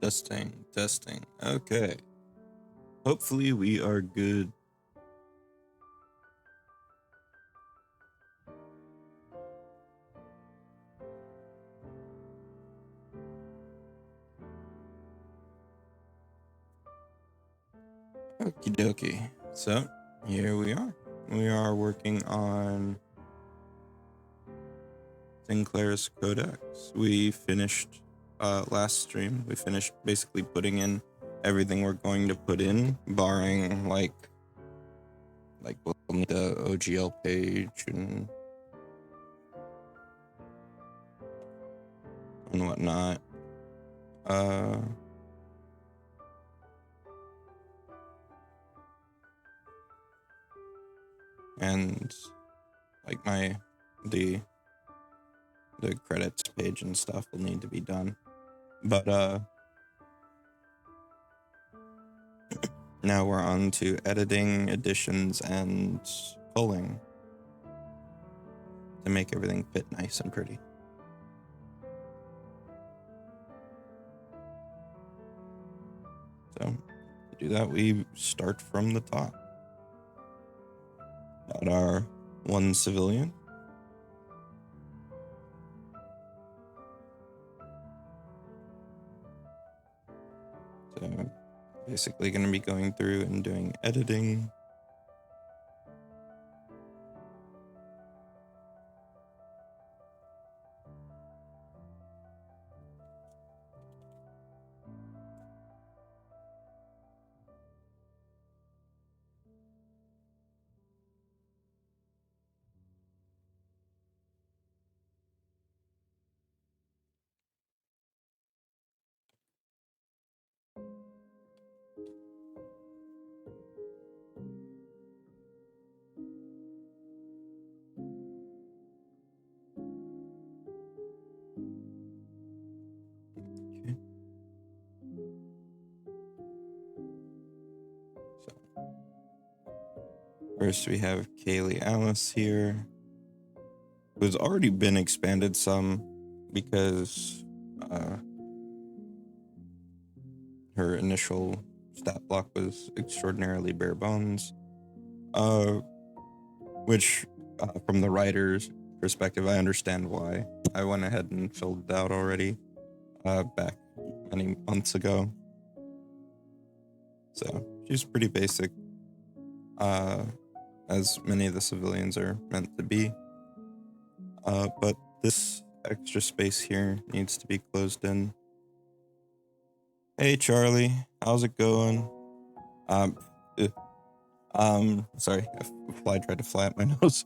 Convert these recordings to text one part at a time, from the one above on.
Testing, testing. Okay. Hopefully we are good. Okie dokie. So, here we are. We are working on Sinclair's Codex. We finished last stream. We finished basically putting in everything we're going to put in, barring like we'll need the OGL page and whatnot. And like the credits page and stuff will need to be done. But now we're on to editing, additions, and culling to make everything fit nice and pretty. So to do that, we start from the top. Got our one civilian. So basically going to be going through and doing editing. Okay. So first we have Kaylee Alice here, who's already been expanded some because her initial stat block was extraordinarily bare bones, which from the writer's perspective, I understand why. I went ahead and filled it out already back many months ago. So she's pretty basic, as many of the civilians are meant to be. But this extra space here needs to be closed in. Hey Charlie, how's it going? Sorry, a fly tried to fly at my nose.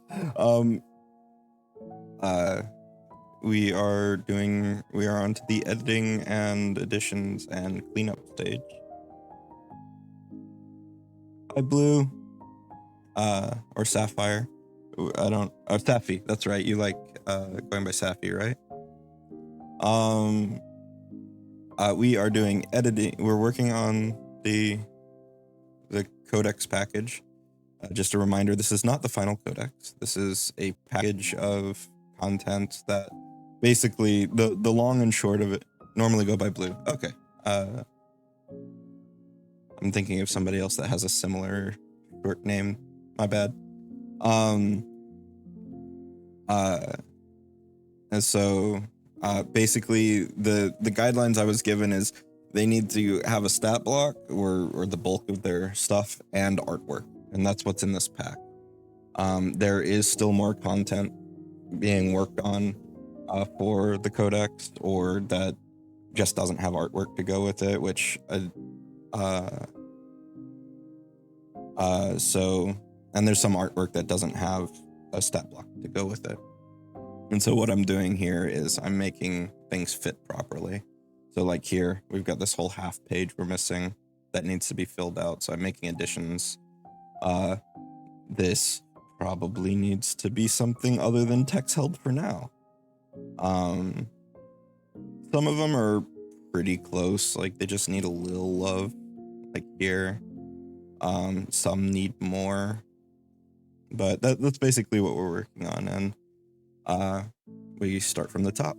We are on to the editing and additions and cleanup stage. Hi Blue, or Sapphire. Sappy, that's right. You like going by Sappy, right? We are doing editing. We're working on the Codex package. Just a reminder, this is not the final Codex. This is a package of content that basically the long and short of it normally go by Blue. Okay. I'm thinking of somebody else that has a similar short name. My bad. And so basically the guidelines I was given is they need to have a stat block or the bulk of their stuff and artwork, and that's what's in this pack. There is still more content being worked on for the Codex, or that just doesn't have artwork to go with it, which so, and there's some artwork that doesn't have a stat block to go with it. And so what I'm doing here is I'm making things fit properly. So like here, we've got this whole half page we're missing that needs to be filled out. So I'm making additions. This probably needs to be something other than text held for now. Some of them are pretty close. Like they just need a little love, like here. Some need more, but that's basically what we're working on. And we start from the top.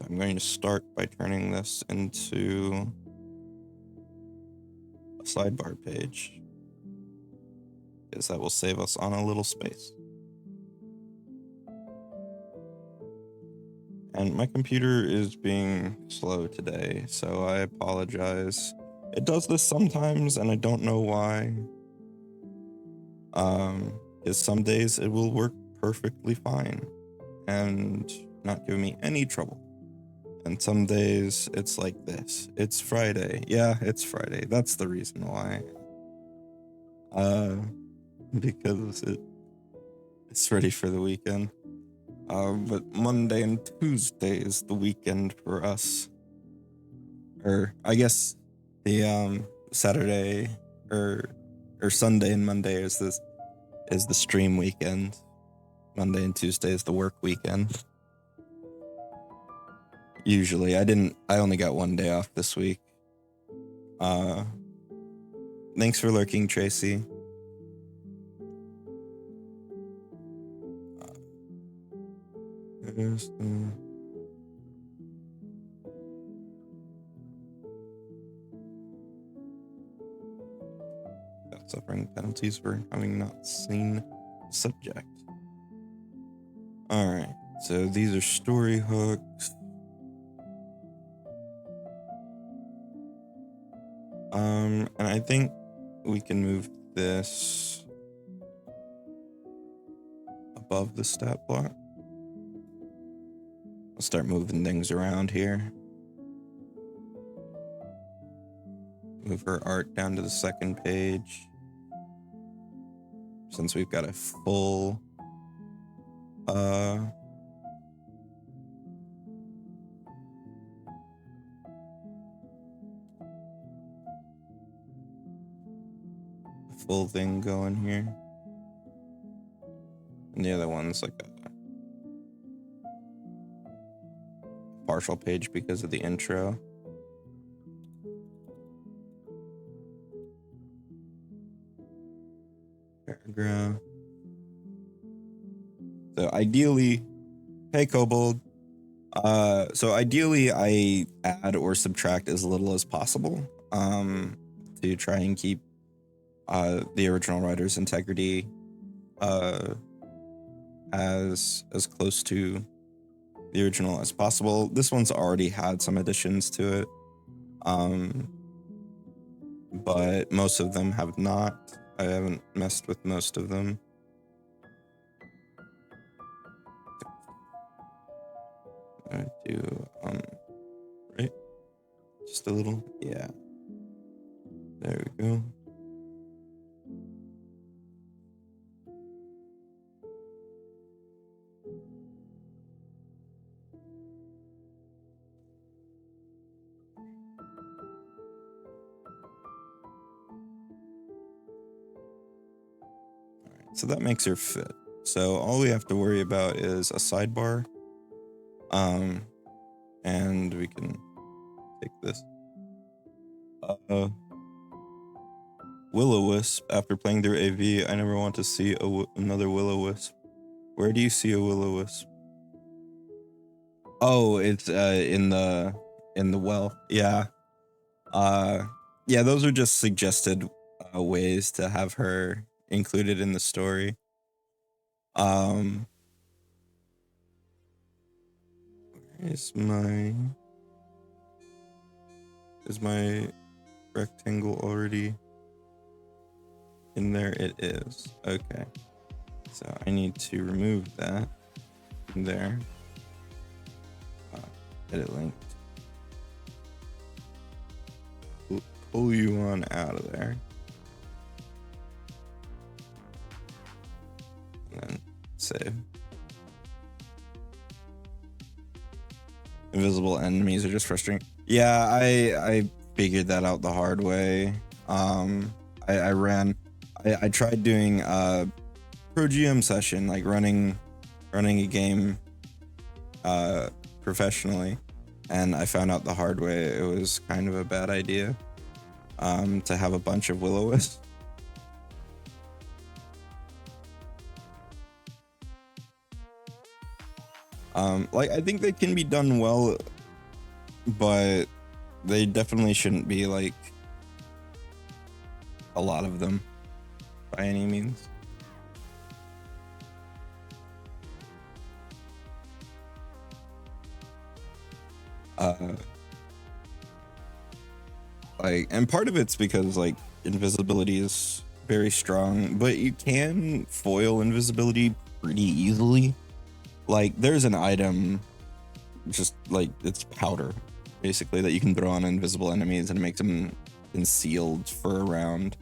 I'm going to start by turning this into a sidebar page, because that will save us on a little space. And my computer is being slow today, so I apologize. It does this sometimes, and I don't know why. Because some days it will work perfectly fine and not give me any trouble. And some days it's like this. It's Friday. Yeah, it's Friday. That's the reason why. Because it's ready for the weekend. But Monday and Tuesday is the weekend for us. Or I guess the Saturday or Sunday and Monday is the stream weekend. Monday and Tuesday is the work weekend. Usually. I only got one day off this week. Thanks for lurking, Tracy. Suffering penalties for having not seen subject. Alright, so these are story hooks. And I think we can move this above the stat block. I'll start moving things around here. Move her art down to the second page. Since we've got a full full thing going here. And the other one's like a partial page because of the intro. Paragraph. So ideally, hey Kobold. So ideally I add or subtract as little as possible to try and keep the original writer's integrity as close to the original as possible. This one's already had some additions to it, but most of them have not. I haven't messed with most of them. I do right, just a little, yeah, there we go. So that makes her fit. So all we have to worry about is a sidebar. And we can take this. Will-O-Wisp. After playing through AV, I never want to see another Will-O-Wisp. Where do you see a Will-O-Wisp? Oh, it's in the well. Yeah. Yeah, those are just suggested ways to have her included in the story. Is my rectangle already in there? It is. Okay. So I need to remove that from there. Edit link. Pull you on out of there. And then save. Invisible enemies are just frustrating. Yeah, I figured that out the hard way. I tried doing a pro GM session, like running a game professionally, and I found out the hard way it was kind of a bad idea to have a bunch of Will-O-Wisps. Like, I think they can be done well but they definitely shouldn't be like a lot of them by any means. Like, and part of it's because like invisibility is very strong, but you can foil invisibility pretty easily. Like, there's an item, just like it's powder, basically, that you can throw on invisible enemies and it makes them concealed for a round.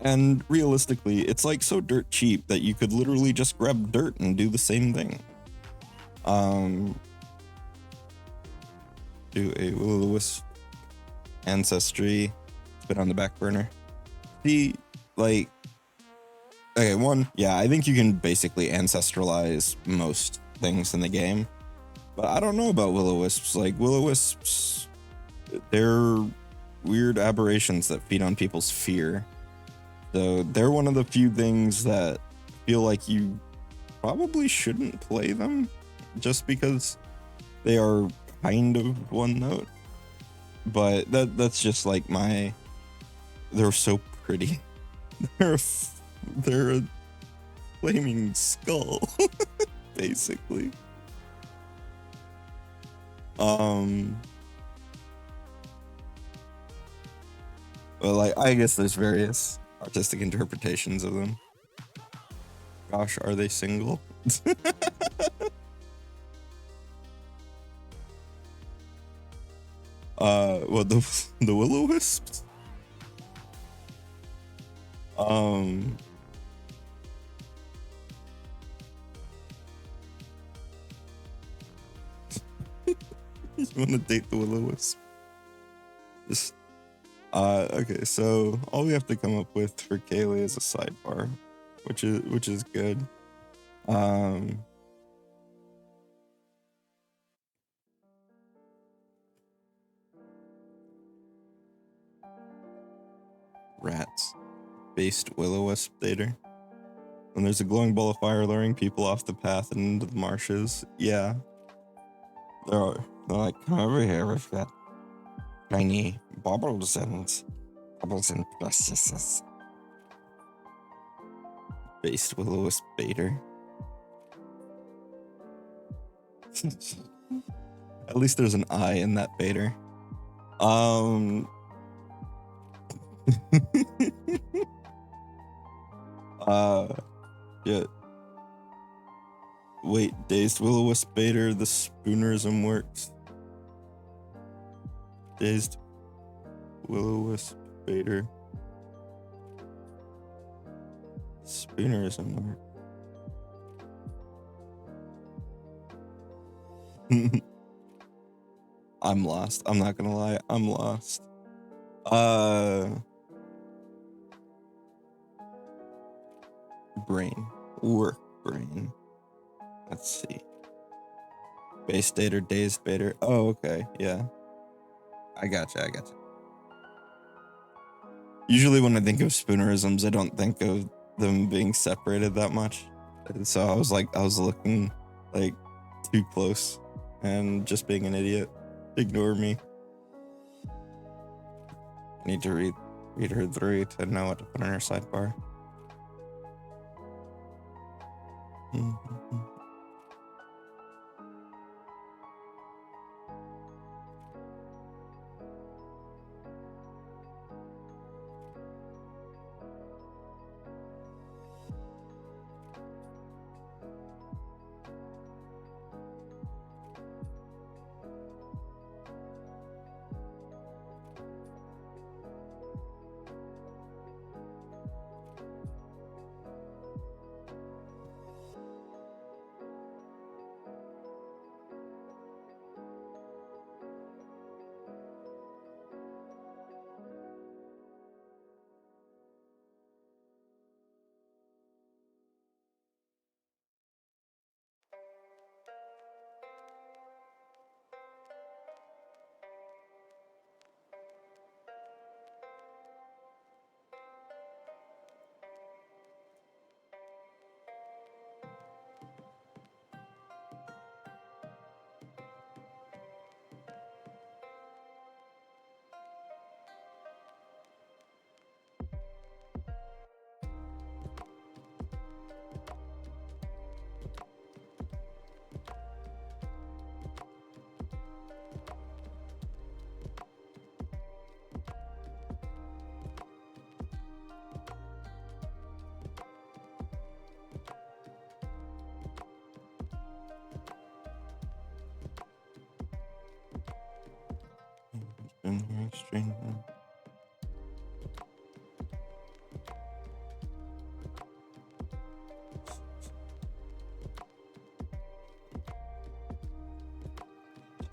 And realistically, it's like so dirt cheap that you could literally just grab dirt and do the same thing. Do a will-o-the-wisp ancestry. It's been on the back burner. See, like, okay, one, yeah, I think you can basically ancestralize most things in the game, but I don't know about will-o-wisps. Like, will-o-wisps, they're weird aberrations that feed on people's fear. So they're one of the few things that feel like you probably shouldn't play them just because they are kind of one note. But that's just like they're so pretty. They're a flaming skull, basically. Well, like, I guess there's various artistic interpretations of them. Gosh, are they single? Well, the will-o-wisps? You want to date the will-o-wisp? Just, okay, so all we have to come up with for Kaylee is a sidebar, which is good. Rats. Based will-o-wisp dater. When there's a glowing ball of fire luring people off the path and into the marshes, yeah. They're like, come over here, we've got tiny bubbles and processes. Based will-o-wisp baiter. At least there's an I in that baiter. Yeah. Wait, dazed will-o-wisp baiter, the spoonerism works. Dazed will-o-wisp baiter. Spoonerism works. I'm lost. I'm not gonna lie. I'm lost. Brain. Work brain. Let's see. Base dater, dazed baiter. Oh, okay. Yeah. I gotcha. Usually when I think of spoonerisms, I don't think of them being separated that much. So I was looking like too close and just being an idiot. Ignore me. I need to read her 3 to know what to put on her sidebar. in here, extreme.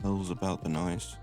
Tells about the noise.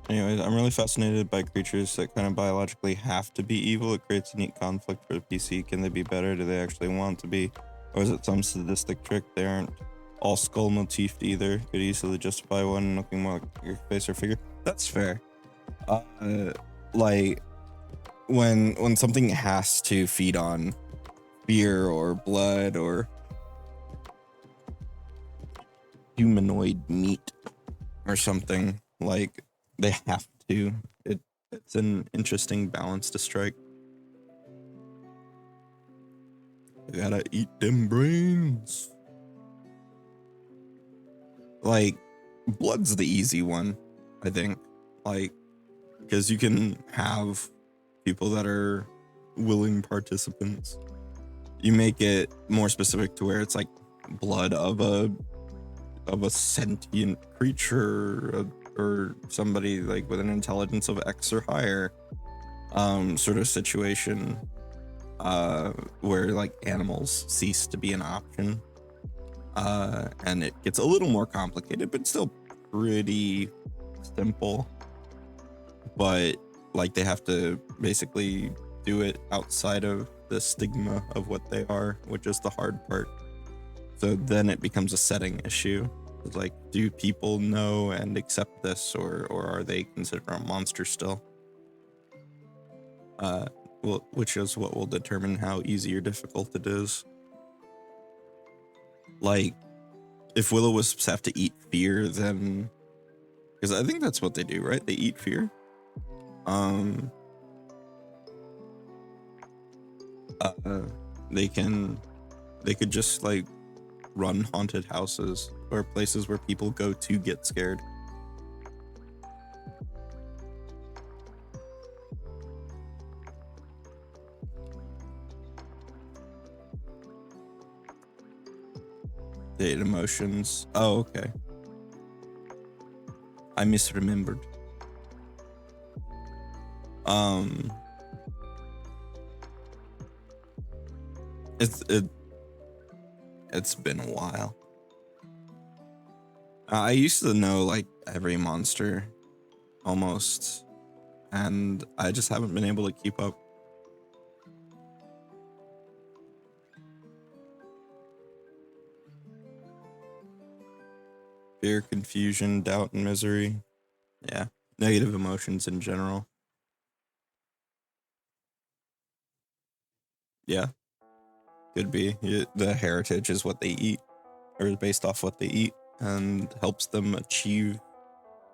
Anyways, I'm really fascinated by creatures that kind of biologically have to be evil. It creates a neat conflict for the PC. Can they be better? Do they actually want to be? Or is it some sadistic trick? They aren't all skull motifed either. Could easily justify one looking more like your face or figure. That's fair. Like when something has to feed on fear or blood or humanoid meat or something, like they have to. It's an interesting balance to strike. You gotta eat them brains. Like, blood's the easy one, I think. Like, because you can have people that are willing participants. You make it more specific to where it's like blood of a sentient creature or somebody like with an intelligence of X or higher, sort of situation, where like animals cease to be an option, and it gets a little more complicated, but still pretty simple. But like they have to basically do it outside of the stigma of what they are, which is the hard part. So then it becomes a setting issue. It's like, do people know and accept this, or are they considered a monster still? Well, which is what will determine how easy or difficult it is. Like, if will-o-wisps have to eat fear, then, because I think that's what they do, right? They eat fear. They could just like run haunted houses or places where people go to get scared. They ate emotions. Oh, okay. I misremembered. It's been a while. I used to know like every monster almost, and I just haven't been able to keep up. Fear, confusion, doubt, and misery. Yeah, negative emotions in general. Yeah, could be. The heritage is what they eat, or is based off what they eat, and helps them achieve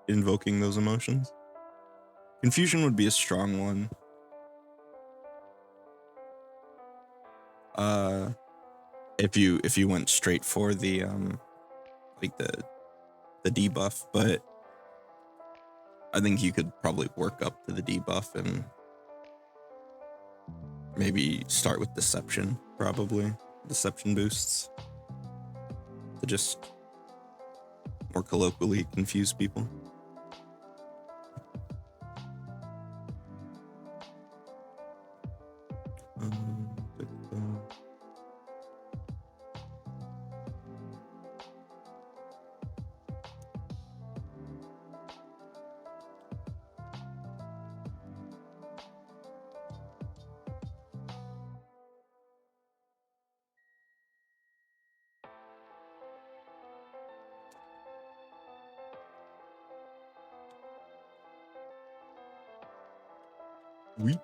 invoking those emotions. Confusion would be a strong one. If you went straight for the like the debuff, but I think you could probably work up to the debuff and maybe start with deception, probably. Deception boosts. to just more colloquially confuse people. Oui.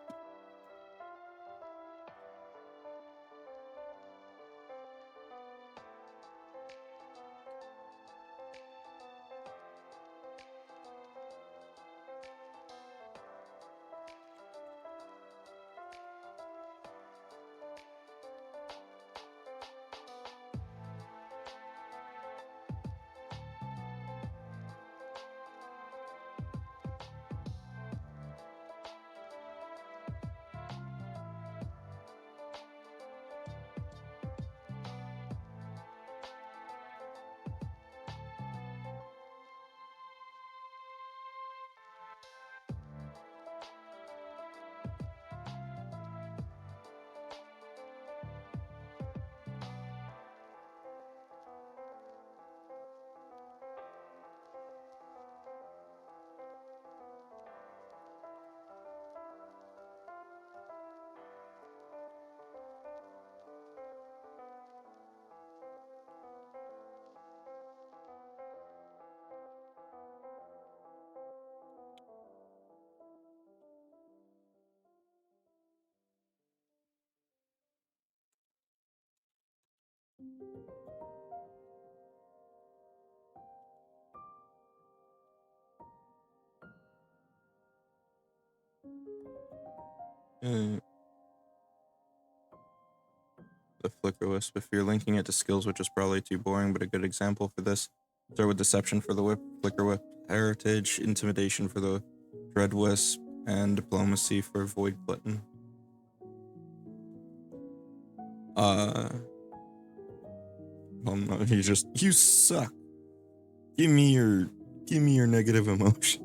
The flicker wisp. If you're linking it to skills, which is probably too boring, but a good example for this. Start with deception for the whip, flicker whip, heritage, intimidation for the dread wisp, and diplomacy for void glutton. Oh no, you suck. Give me your negative emotion.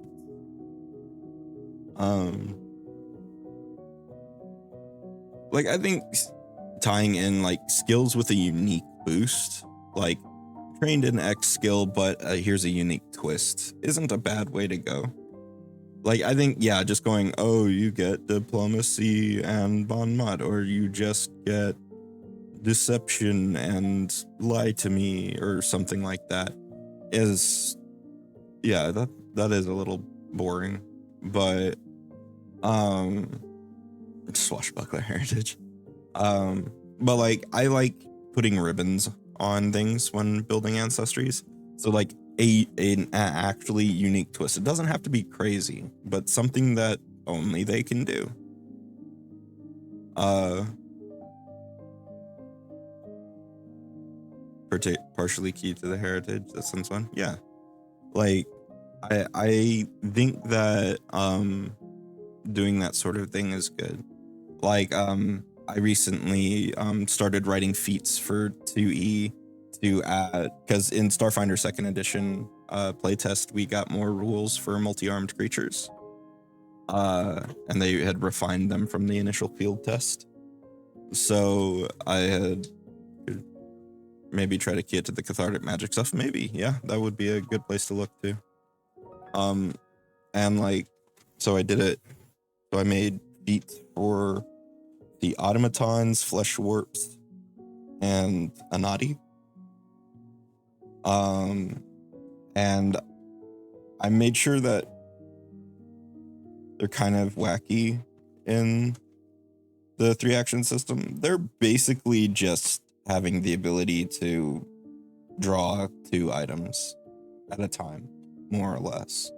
Like, I think tying in like skills with a unique boost, like trained in X skill, but here's a unique twist, isn't a bad way to go. Like, I think, yeah, just going, oh, you get diplomacy and bon mot, or you just get deception and lie to me, or something like that, is, yeah, that is a little boring. But swashbuckler heritage. But like, I like putting ribbons on things when building ancestries. So like an actually unique twist. It doesn't have to be crazy, but something that only they can do. Partially key to the heritage. That sounds fun. Yeah. Like, I think that doing that sort of thing is good. Like, I recently started writing feats for 2E to add, because in Starfinder 2nd edition playtest, we got more rules for multi-armed creatures. And they had refined them from the initial field test. So I had maybe try to key it to the cathartic magic stuff. Maybe, yeah, that would be a good place to look to. And like, so I did it. So I made feats for the automatons, flesh warps, and Anati. And I made sure that they're kind of wacky in the 3-action system. They're basically just having the ability to draw 2 items at a time, more or less.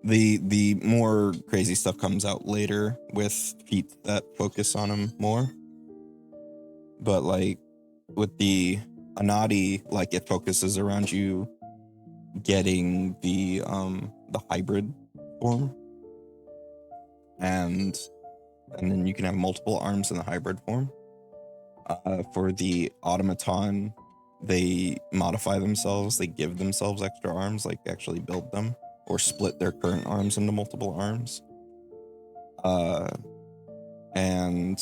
The more crazy stuff comes out later with feats that focus on them more. But like with the Anati, like it focuses around you getting the hybrid form, and then you can have multiple arms in the hybrid form. For the automaton, they modify themselves, they give themselves extra arms, like actually build them, or split their current arms into multiple arms. And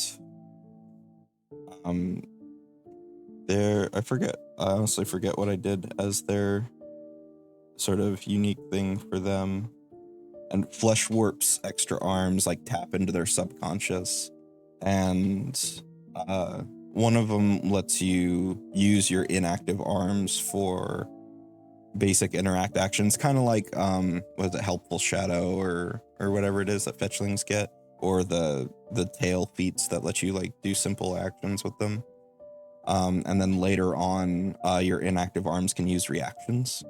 I honestly forget what I did as their sort of unique thing for them. And Flesh Warp's extra arms like tap into their subconscious, and one of them lets you use your inactive arms for basic interact actions, kind of like was it Helpful Shadow or whatever it is that fetchlings get, or the tail feats that let you like do simple actions with them. And then later on, your inactive arms can use reactions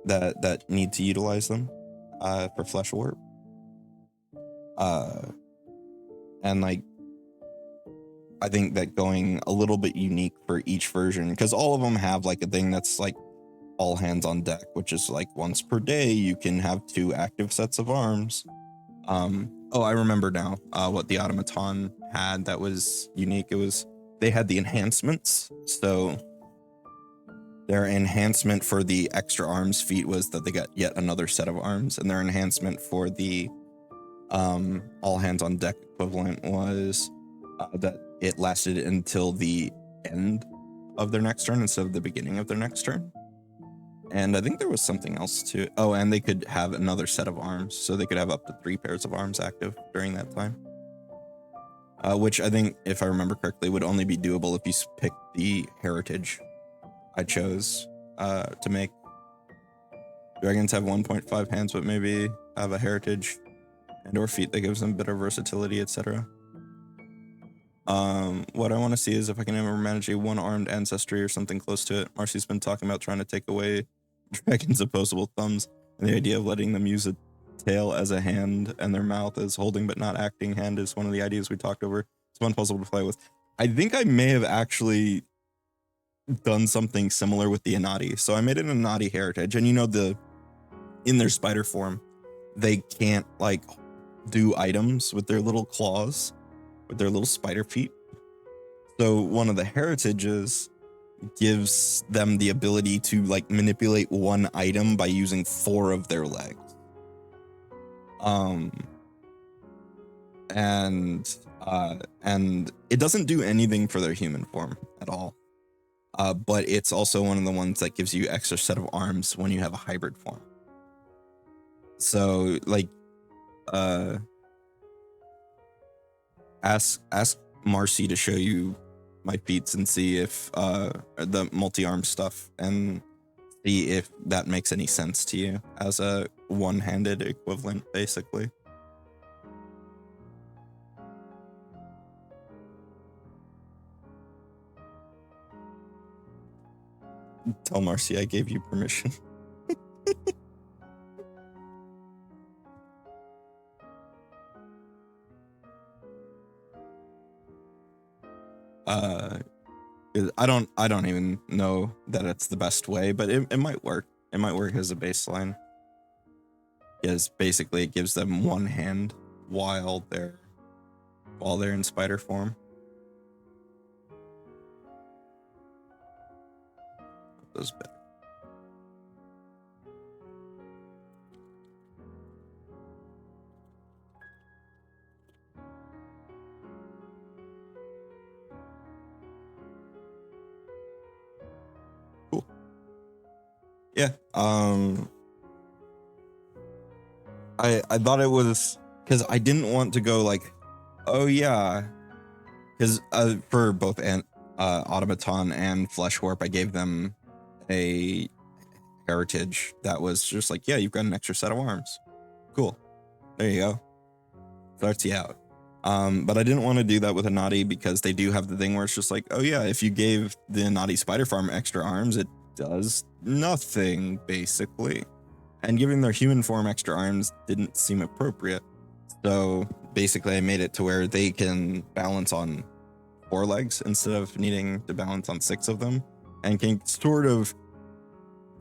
that need to utilize them for Flesh Warp. And like, I think that going a little bit unique for each version, because all of them have like a thing that's like all hands on deck, which is like once per day you can have 2 active sets of arms. I remember now what the automaton had that was unique. It was, they had the enhancements. So their enhancement for the extra arms feat was that they got yet another set of arms, and their enhancement for the all hands on deck equivalent was that it lasted until the end of their next turn instead of the beginning of their next turn. And I think there was something else too. Oh, and they could have another set of arms, so they could have up to 3 pairs of arms active during that time. Which I think, if I remember correctly, would only be doable if you picked the heritage I chose to make. Dragons have 1.5 hands, but maybe have a heritage and or feat that gives them better versatility, etc. What I want to see is if I can ever manage a 1-armed ancestry or something close to it. Marcy's been talking about trying to take away dragons' opposable thumbs, and the idea of letting them use a tail as a hand and their mouth as holding but not acting hand is one of the ideas we talked over. It's one puzzle to play with. I think I may have actually done something similar with the Anati. So I made an Anati heritage, and in their spider form, they can't like do items with their little claws, with their little spider feet. So one of the heritages gives them the ability to like manipulate one item by using 4 of their legs. And it doesn't do anything for their human form at all. But it's also one of the ones that gives you extra set of arms when you have a hybrid form. So like, ask Marcy to show you my feats and see if the multi-arm stuff, and see if that makes any sense to you as a one-handed equivalent, basically. Tell Marcy I gave you permission. I don't even know that it's the best way, but it might work. It might work as a baseline. Because basically it gives them one hand while they're in spider form. Those better. Cool. Yeah. I thought it was, because I didn't want to go like, oh yeah, because for both automaton and flesh warp, I gave them a heritage that was just like, yeah, you've got an extra set of arms. Cool. There you go. Starts you out. But I didn't want to do that with a naughty, because they do have the thing where it's just like, oh yeah, if you gave the naughty spider farm extra arms, it does nothing, basically. And giving their human form extra arms didn't seem appropriate. So basically I made it to where they can balance on 4 legs instead of needing to balance on 6 of them, and can sort of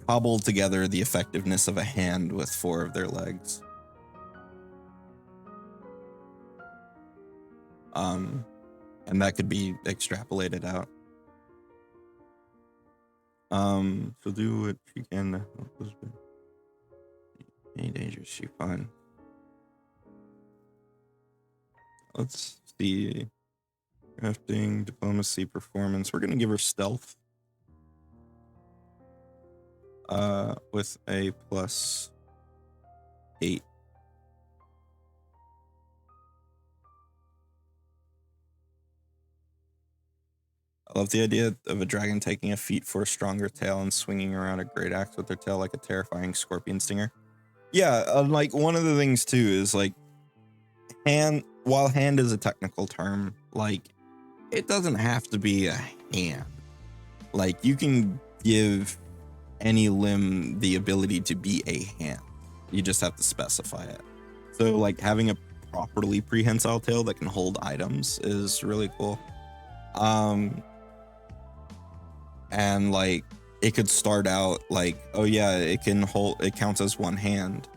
cobble together the effectiveness of a hand with 4 of their legs. And that could be extrapolated out. She'll do what she can to help husband. Any dangers she finds. Let's see. Crafting, diplomacy, performance. We're gonna give her stealth. With a +8. I love the idea of a dragon taking a feat for a stronger tail and swinging around a great axe with their tail like a terrifying scorpion stinger. Yeah, like one of the things too is like while hand is a technical term, like it doesn't have to be a hand. Like you can give any limb the ability to be a hand. You just have to specify it. So like having a properly prehensile tail that can hold items is really cool. And like it could start out like, oh yeah, it counts as one hand.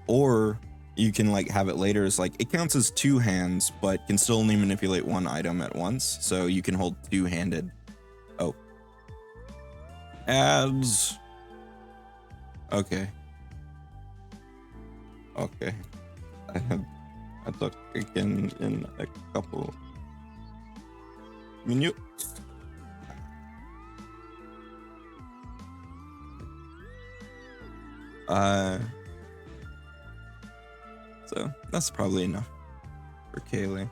Or you can like have it later as like it counts as two hands, but can still only manipulate one item at once. So you can hold two-handed. Oh. Ads. Okay. Okay. I'd look again in a couple minutes. So that's probably enough for Kaylee.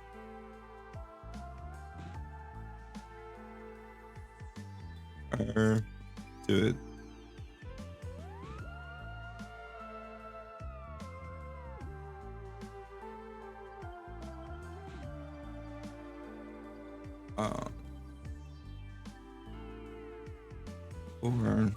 Do it. Or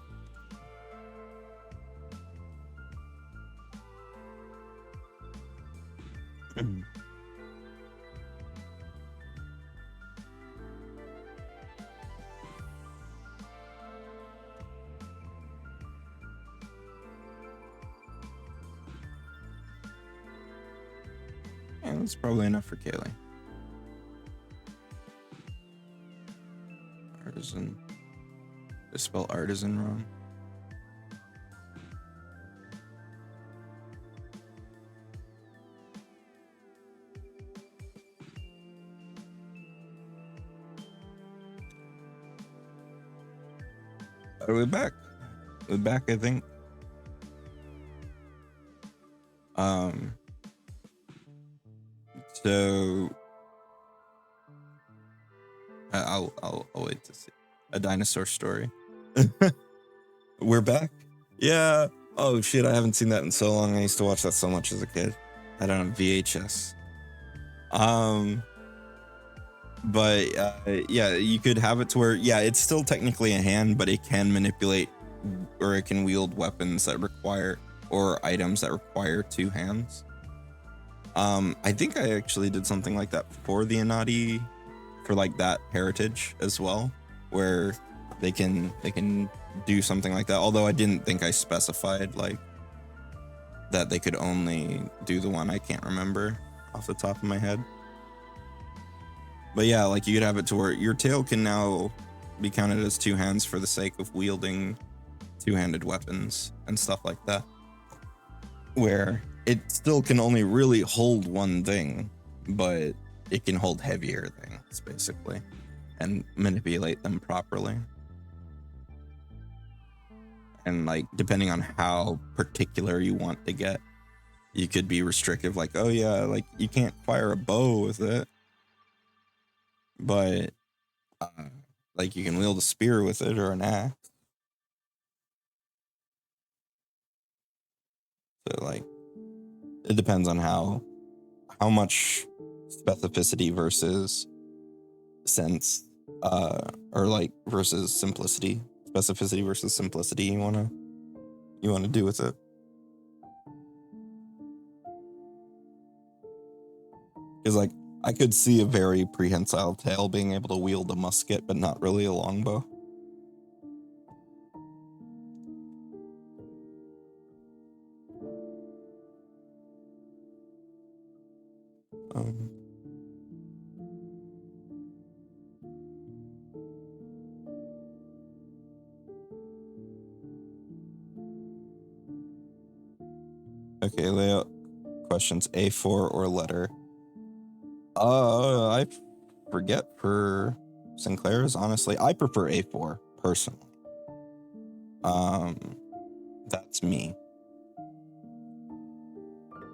yeah, that's probably enough for Kaylee. Artisan. I spell artisan wrong. Are we back? We're back, I think. So I'll wait to see a dinosaur story. We're back. Yeah. Oh shit, I haven't seen that in so long. I used to watch that so much as a kid. I don't know, VHS. But yeah, you could have it to where it's still technically a hand, but it can manipulate or it can wield weapons that require or items that require two hands. I think I actually did something like that for the Inati for like that heritage as well, where they can do something like that. Although I didn't think I specified like that they could only do the one. I can't remember off the top of my head. But yeah, like you could have it to where your tail can now be counted as two hands for the sake of wielding two-handed weapons and stuff like that. Where it still can only really hold one thing, but it can hold heavier things, basically, and manipulate them properly. And like, depending on how particular you want to get, you could be restrictive, like, oh yeah, like you can't fire a bow with it, but like you can wield a spear with it or an axe. So like, it depends on how much specificity versus sense, or like versus simplicity, specificity versus simplicity you wanna do with it. Because like I could see a very prehensile tail being able to wield a musket, but not really a longbow. Okay, layout questions. A4 or letter? I forget for Sinclair's, honestly. I prefer A4, personally. That's me.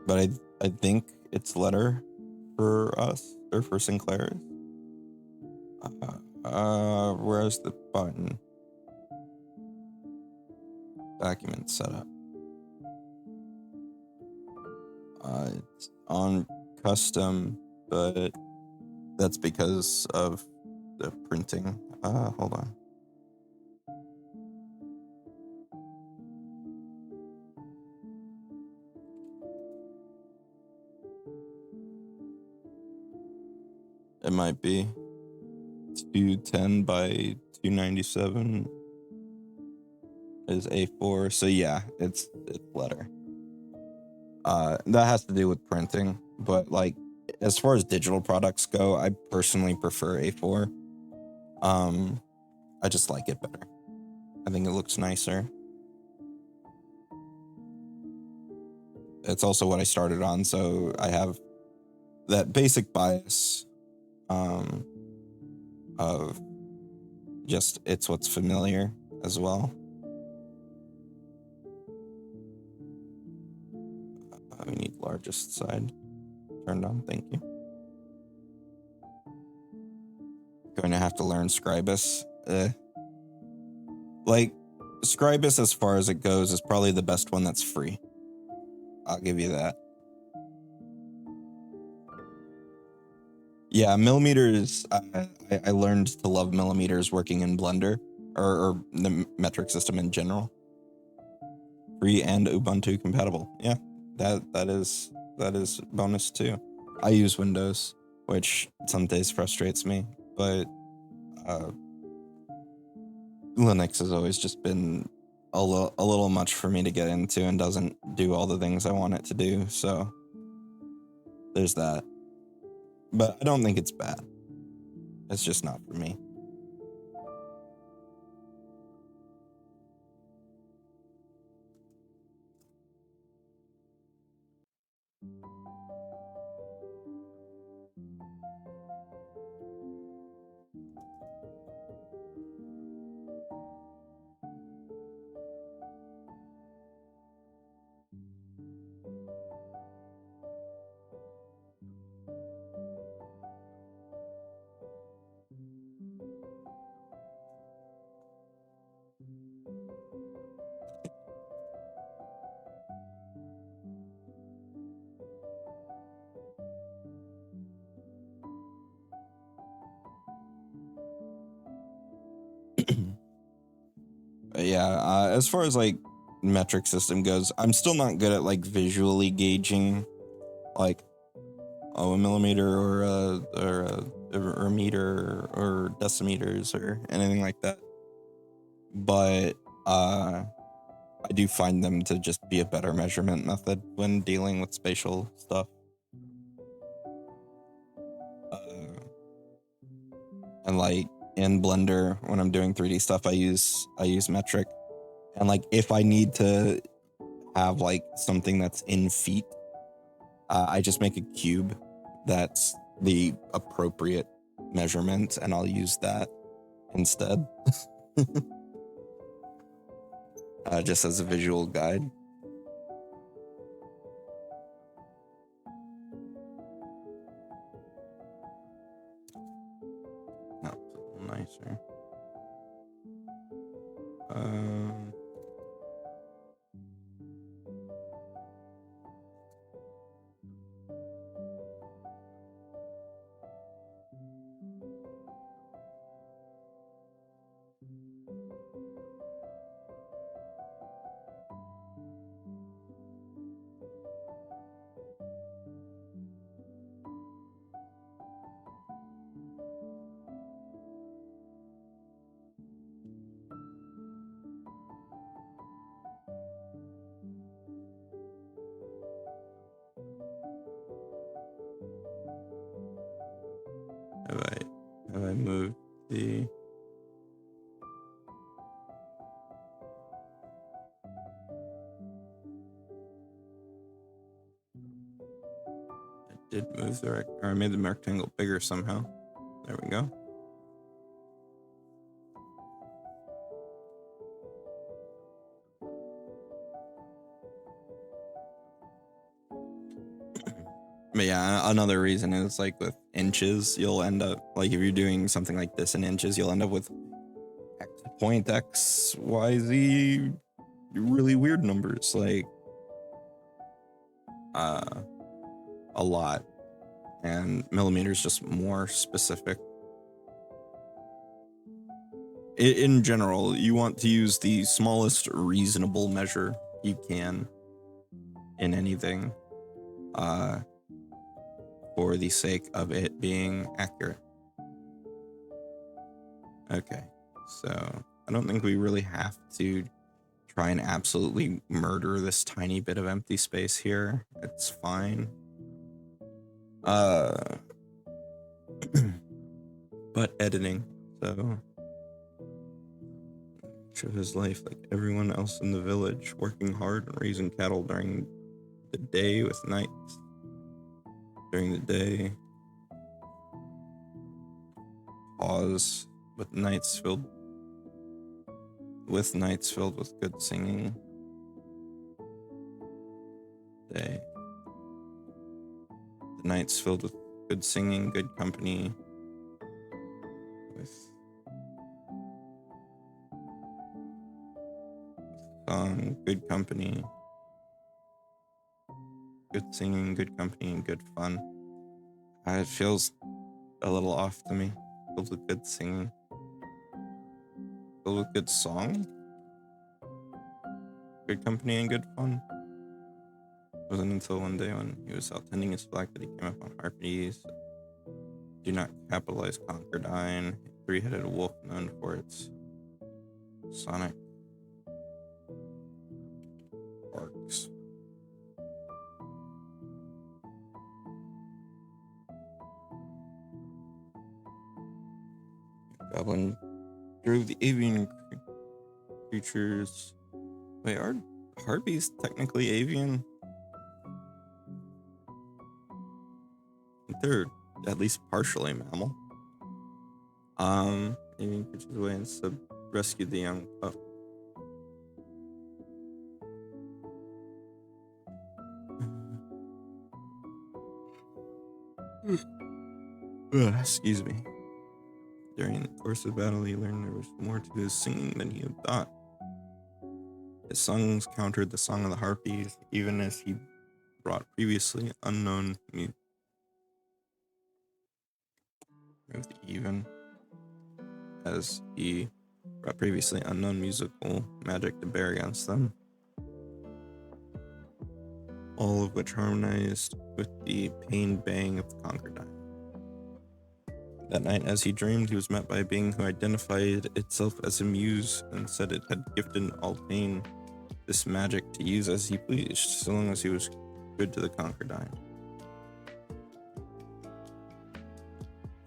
But I think it's letter for us, or for Sinclair's. Where's the button? Document setup. It's on custom, but that's because of the printing. Hold on. It might be 210 by 297 is A4. So yeah, it's letter. That has to do with printing, but like as far as digital products go, I personally prefer A4. I just like it better. I think it looks nicer. It's also what I started on, so I have that basic bias of just it's what's familiar as well. We need largest side turned on, thank you. Going to have to learn Scribus. Like, Scribus, as far as it goes, is probably the best one that's free. I'll give you that. Yeah, millimeters, I learned to love millimeters working in Blender, or the metric system in general. Free and Ubuntu compatible. Yeah, that is bonus too. I use Windows, which some days frustrates me, but Linux has always just been a little much for me to get into and doesn't do all the things I want it to do, so there's that. But I don't think it's bad. It's just not for me. Yeah, as far as like metric system goes, I'm still not good at like visually gauging like a millimeter or a meter or decimeters or anything like that. But I do find them to just be a better measurement method when dealing with spatial stuff. And like in Blender, when I'm doing 3D stuff, I use metric. And like if I need to have like something that's in feet, I just make a cube that's the appropriate measurement, and I'll use that instead. Just as a visual guide. No, it's a little nicer. Have I moved the... move the or I made the rectangle bigger somehow. There we go. But yeah, another reason is like with inches, you'll end up like if you're doing something like this in inches, you'll end up with point X, Y, Z, really weird numbers, like a lot, and millimeters just more specific. In general, you want to use the smallest reasonable measure you can in anything, for the sake of it being accurate. Okay, so I don't think we really have to try and absolutely murder this tiny bit of empty space here. It's fine. But editing, so show his life like everyone else in the village, working hard and raising cattle during the day with nights. During the day, pause with nights filled with good singing. Day. The nights filled with good singing, good company. With song, good company. Good singing, good company, and good fun. It feels a little off to me. Filled with good singing. Filled with good song. Good company and good fun. It wasn't until one day when he was out tending his flock that he came upon harpies. Do not capitalize Conquerdine, a three-headed wolf known for its sonic barks. Goblin drove the avian creatures. Wait, are harpies technically avian? They're at least partially mammal. Avian creatures away and rescued the young pup. Excuse me. During the course of battle, he learned there was more to his singing than he had thought. His songs countered the song of the harpies, even as he brought previously unknown music. Even as he brought previously unknown musical magic to bear against them, all of which harmonized with the pain bang of the Conquerdine. That night, as he dreamed, he was met by a being who identified itself as a muse and said it had gifted Altain this magic to use as he pleased, so long as he was good to the Conquerdine.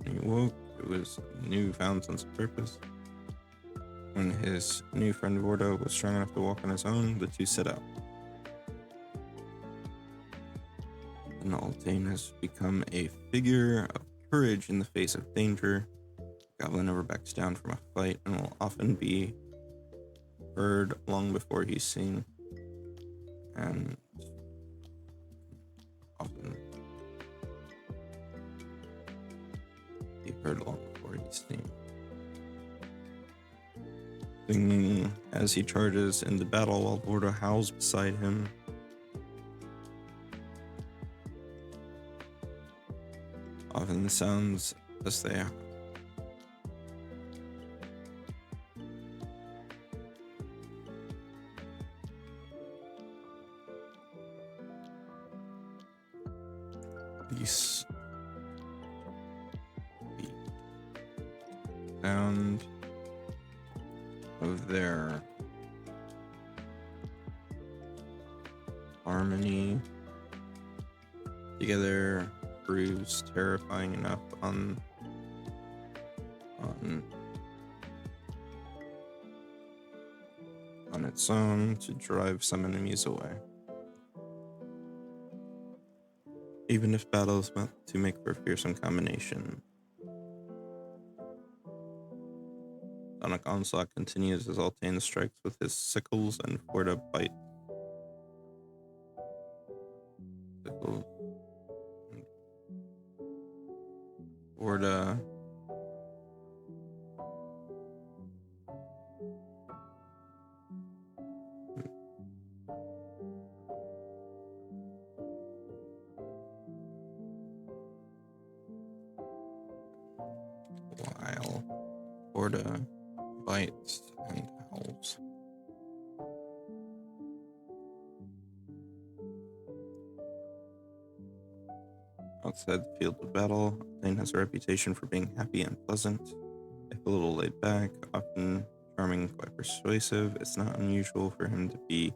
When he woke, it was a newfound sense of purpose. When his new friend VoD was strong enough to walk on his own, the two set out. And Altain has become a figure of courage in the face of danger. The goblin never backs down from a fight and will often be heard long before he's seen. And often be heard long before he's seen. Singing as he charges into battle while VoD howls beside him. Often the sounds as they are. These the sound of their harmony together proves terrifying enough on its own to drive some enemies away. even if battle is meant to make for a fearsome combination. Sonic Onslaught continues as Altain strikes with his sickles and Forda bites. Sickles. Forda. While Forda bites and howls. Outside the field of battle, Altain has a reputation for being happy and pleasant. If a little laid back, often charming, quite persuasive, it's not unusual for him to be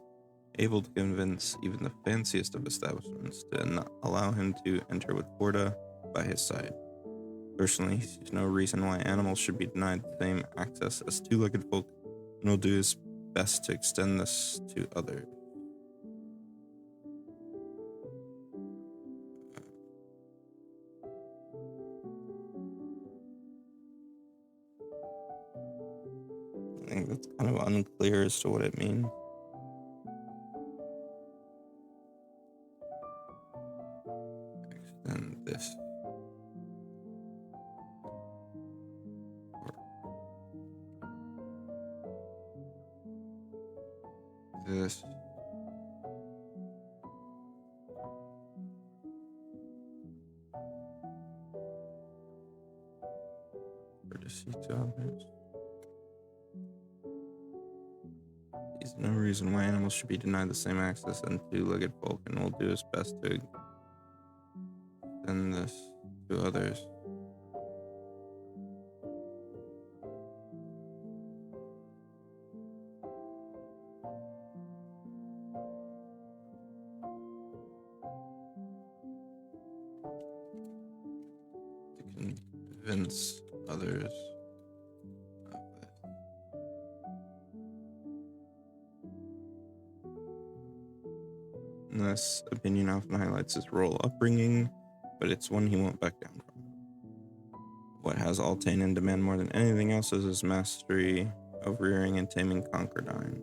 able to convince even the fanciest of establishments to not allow him to enter with Forda by his side. Personally, he sees no reason why animals should be denied the same access as two-legged folk, and will do his best to extend this to others. I think that's kind of unclear as to what it means. Extend this. This. Courtesy to others. There's no reason why animals should be denied the same access as two-legged folk, and will do his best to extend this to others. To convince others of this. And this opinion often highlights his royal upbringing, but it's one he won't back down from. What has Altain in demand more than anything else is his mastery of rearing and taming Concordine,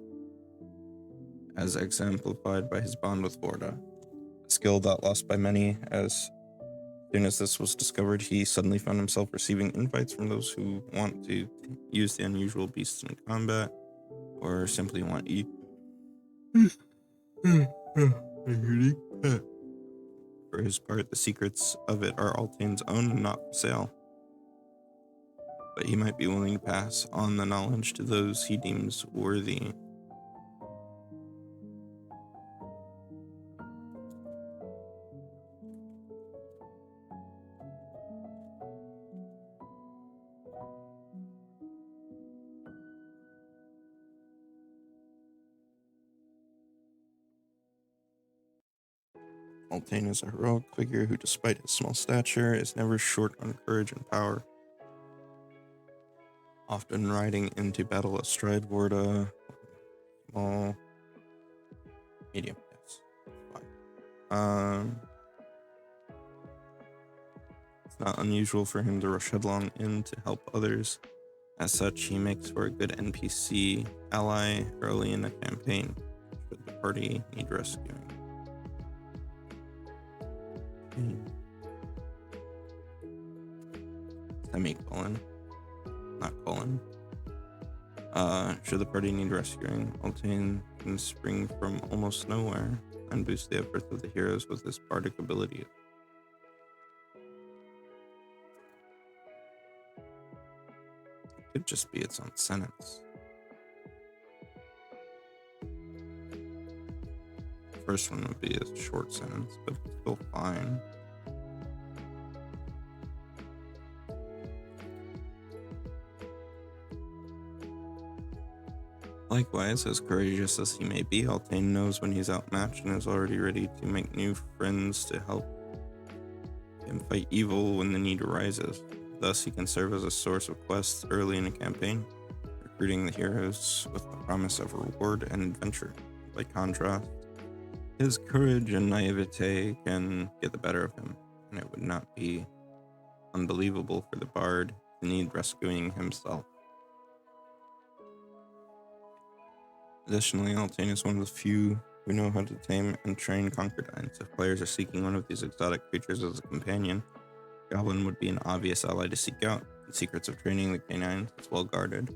as exemplified by his bond with Forda, a skill that lost by many. As soon as this was discovered, he suddenly found himself receiving invites from those who want to use the unusual beasts in combat, or simply want a unique pet. For his part, the secrets of it are Altain's own and not for sale, but he might be willing to pass on the knowledge to those he deems worthy. Altain is a heroic figure who, despite his small stature, is never short on courage and power. Often riding into battle astride Vorda, small, medium, yes, fine. It's not unusual for him to rush headlong in to help others. As such, he makes for a good NPC ally early in a campaign, should the party need rescuing. Semicolon, not colon. Should the party need rescuing, Altain can spring from almost nowhere and boost the efforts of the heroes with his bardic ability. It could just be its own sentence. The first one would be a short sentence, but it's still fine. Likewise, as courageous as he may be, Altain knows when he's outmatched and is already ready to make new friends to help him fight evil when the need arises. Thus, he can serve as a source of quests early in a campaign, recruiting the heroes with the promise of reward and adventure. By contrast, His courage and naivete can get the better of him, and it would not be unbelievable for the bard to need rescuing himself. Additionally, Altane is one of the few who know how to tame and train concordines. If players are seeking one of these exotic creatures as a companion, Goblin would be an obvious ally to seek out. The secrets of training the canines is well guarded.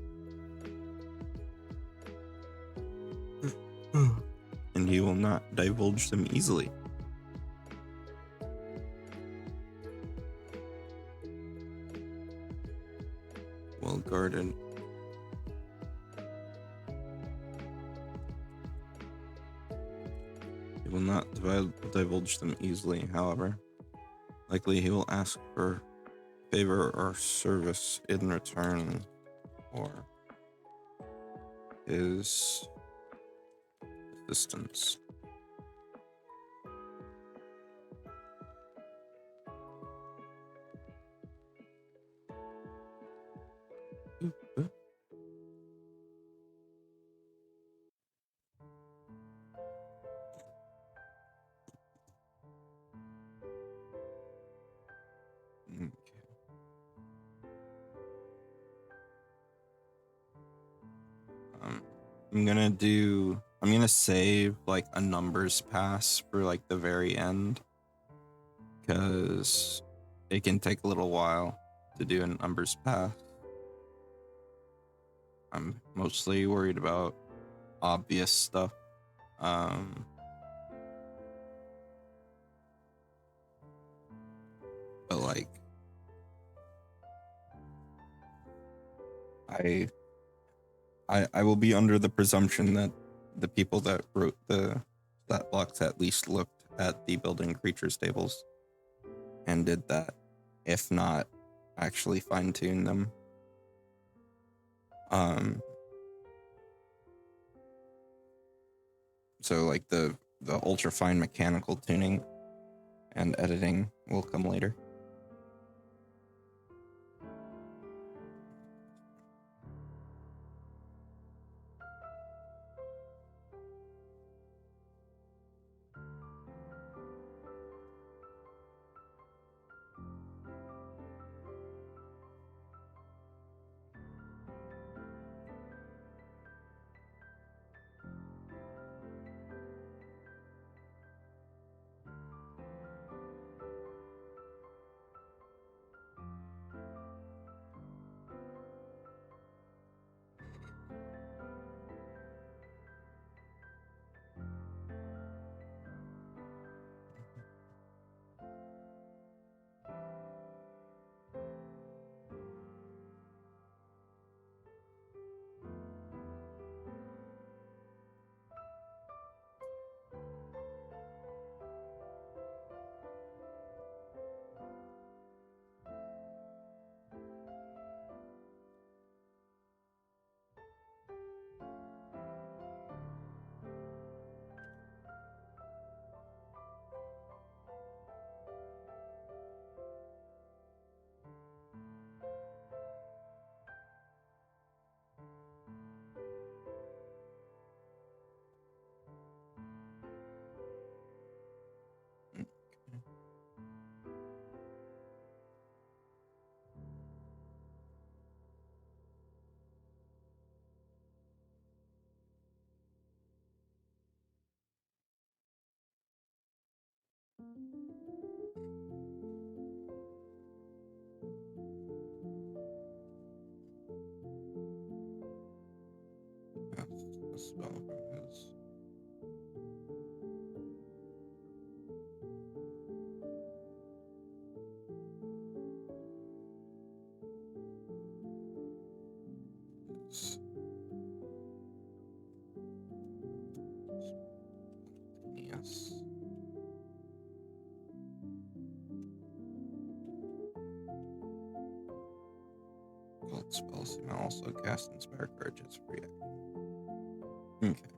And he will not divulge them easily. Well guarded. He will not divulge them easily, however. Likely he will ask for favor or service in return for his assistance. I'm gonna save like a numbers pass for like the very end, because it can take a little while to do a numbers pass. I'm mostly worried about obvious stuff. But like I will be under the presumption that the people that wrote the stat blocks at least looked at the building creatures tables and did that, if not actually fine-tune them. So like the ultra fine mechanical tuning and editing will come later. Yes, the spell from his. Yes. Gold spells can also cast Inspire Courage as free action. Okay.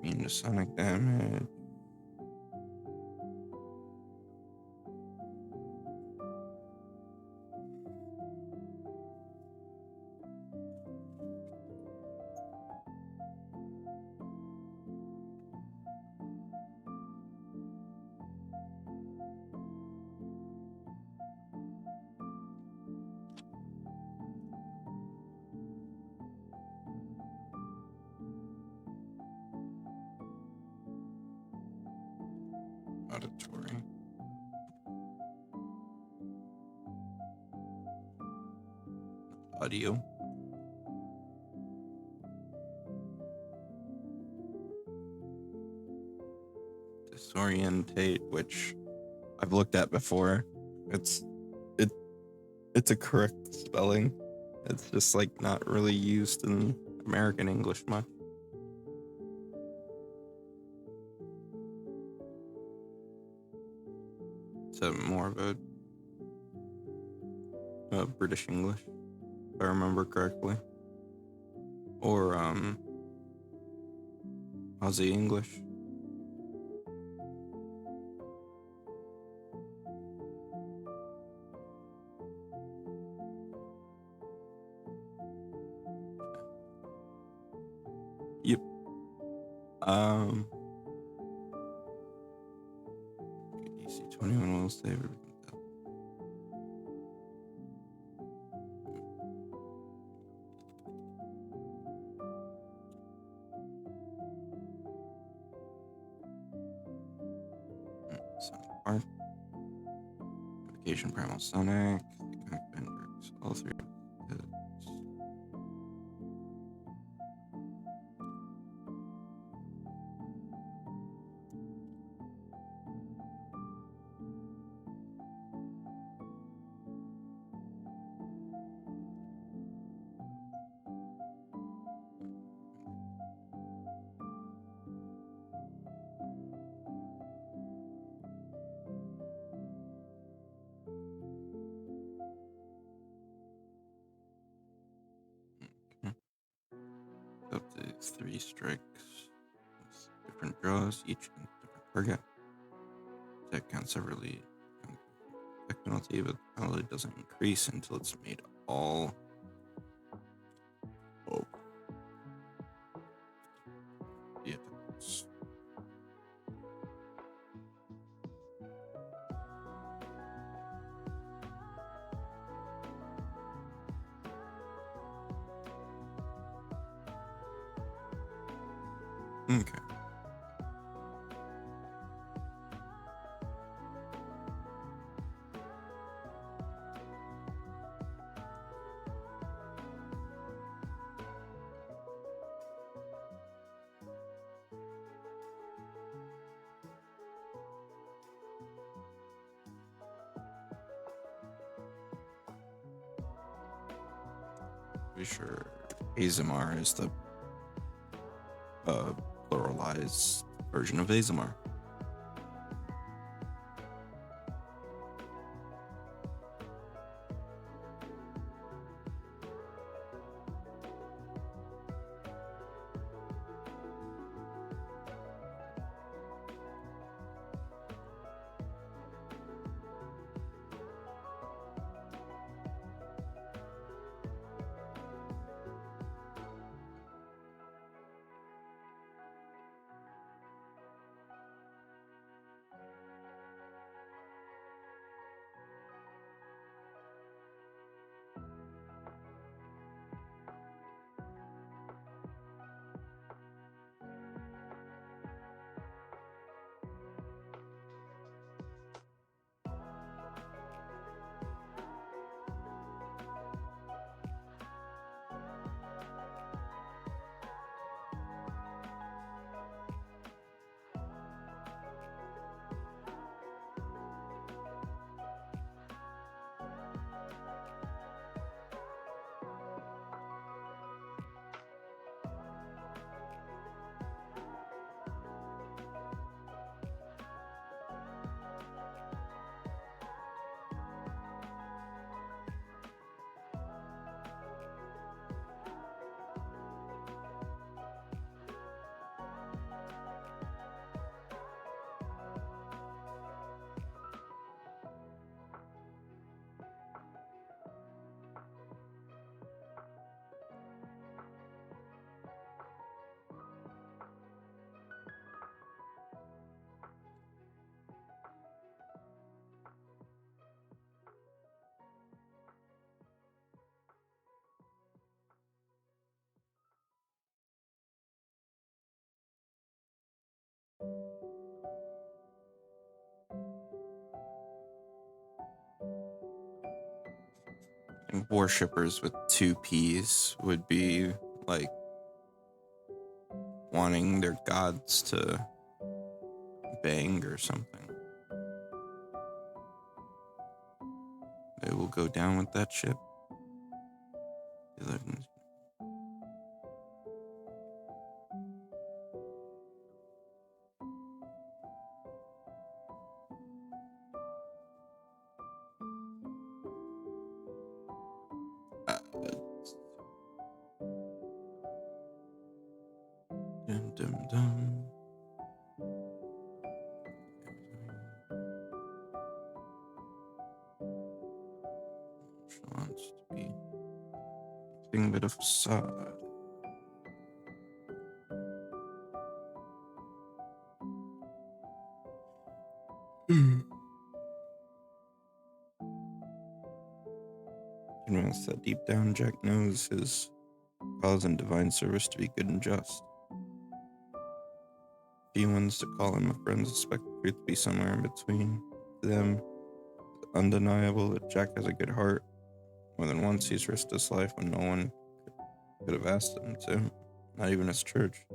Immune to sonic damage. Auditory. Audio. Disorientate, which I've looked at before. It's a correct spelling. It's just like not really used in American English much. It's more of a British English, if I remember correctly, or Aussie English. Yep. DC 21 will save everything. Art. Notification Primal Sonic. Vendors. All three. Up to 3 strikes. Different draws, each against different target. That counts severally. Effect penalty, but the penalty doesn't increase until it's made all. Oh. Yeah. Okay. Pretty sure Azamar is the pluralized version of Azamar. think worshippers with 2 Ps would be like wanting their gods to bang or something. They will go down with that ship. Dum, dum, dum. She wants to be anything but a facade. Admits that deep down Jack knows his cause in divine service to be good and just. Few ones to call him a friend suspect the truth to be somewhere in between. To them, it's undeniable that Jack has a good heart. More than once he's risked his life when no one could have asked him to, not even his church.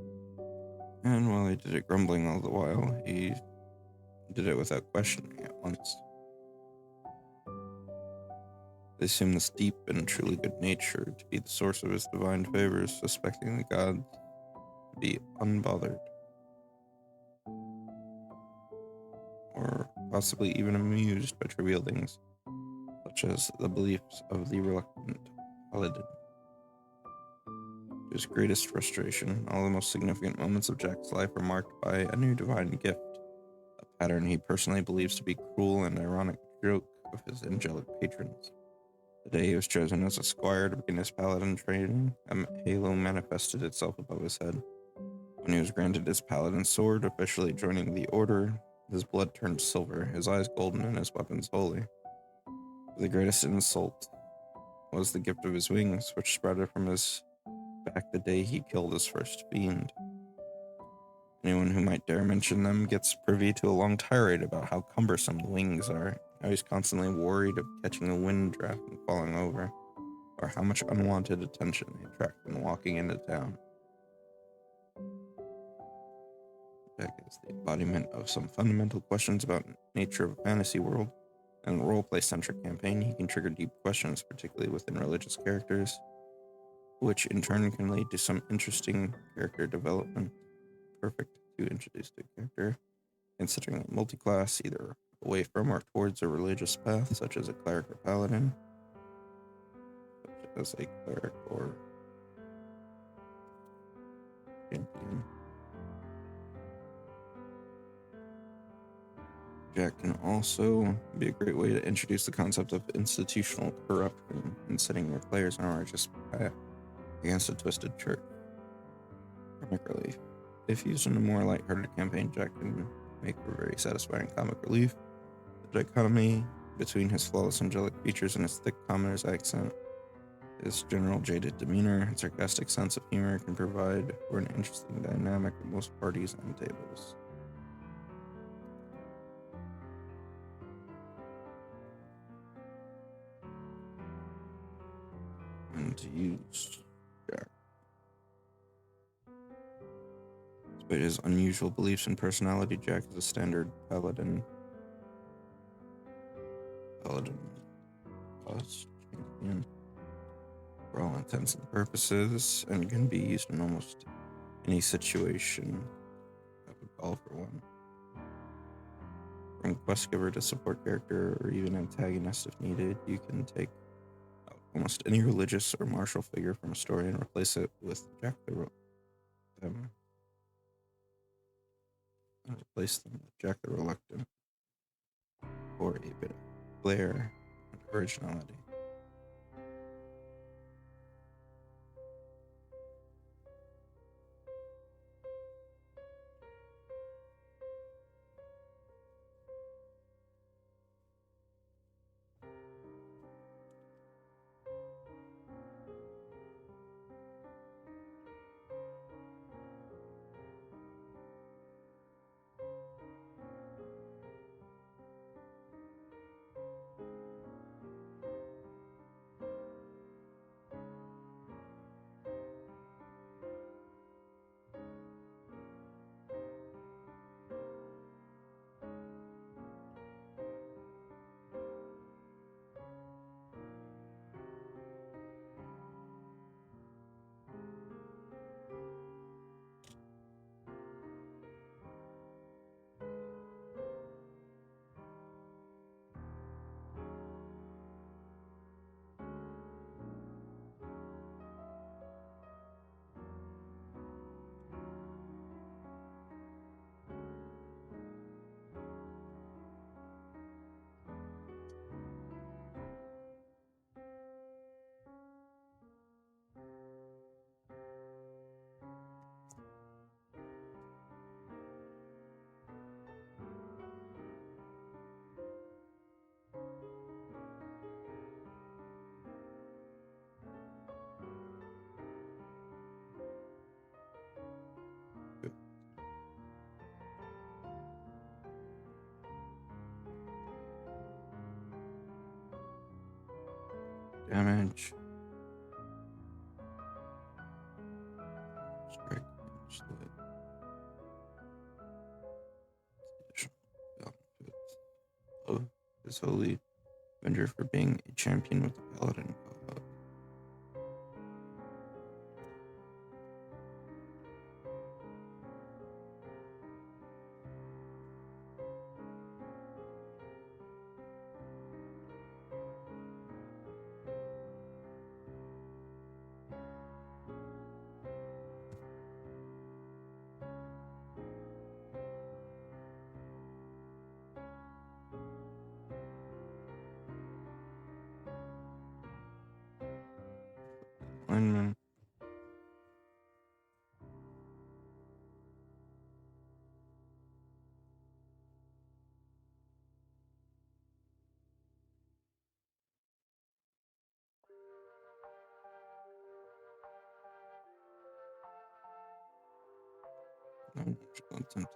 And while he did it grumbling all the while, he did it without questioning at once. They assume this deep and truly good nature to be the source of his divine favors, suspecting the gods to be unbothered, or possibly even amused by trivial things, such as the beliefs of the reluctant paladin. To his greatest frustration, all the most significant moments of Jack's life are marked by a new divine gift, a pattern he personally believes to be cruel and ironic joke of his angelic patrons. The day he was chosen as a squire to begin his paladin training, a halo manifested itself above his head. When he was granted his paladin sword, officially joining the order, his blood turned silver, his eyes golden, and his weapons holy. The greatest insult was the gift of his wings, which sprouted from his back the day he killed his first fiend. Anyone who might dare mention them gets privy to a long tirade about how cumbersome the wings are, how he's constantly worried of catching a wind draft and falling over, or how much unwanted attention they attract when walking into town. Jack is the embodiment of some fundamental questions about nature of a fantasy world. In a roleplay-centric campaign, he can trigger deep questions, particularly within religious characters, which in turn can lead to some interesting character development. Perfect to introduce the character, considering a multi-class either away from or towards a religious path, such as a cleric or paladin, such as a cleric or champion. Jack can also be a great way to introduce the concept of institutional corruption and setting your players on a righteous path against a twisted church. Comic relief. If used in a more lighthearted campaign, Jack can make for very satisfying comic relief. The dichotomy between his flawless angelic features and his thick commoner's accent, his general jaded demeanor, and sarcastic sense of humor can provide for an interesting dynamic at most parties and tables. And to use Jack. Despite his unusual beliefs and personality, Jack is a standard paladin. Plus champion for all intents and purposes, and can be used in almost any situation that would call for one. From quest giver to support character, or even antagonist if needed, you can take almost any religious or martial figure from a story and replace it with Jack the Reluctant for a bit of flair and originality. damage. Strike damage that. Additional benefits. Oh, his holy Avenger for being a champion with the paladin co-op. Alignment. Non-magical attempt.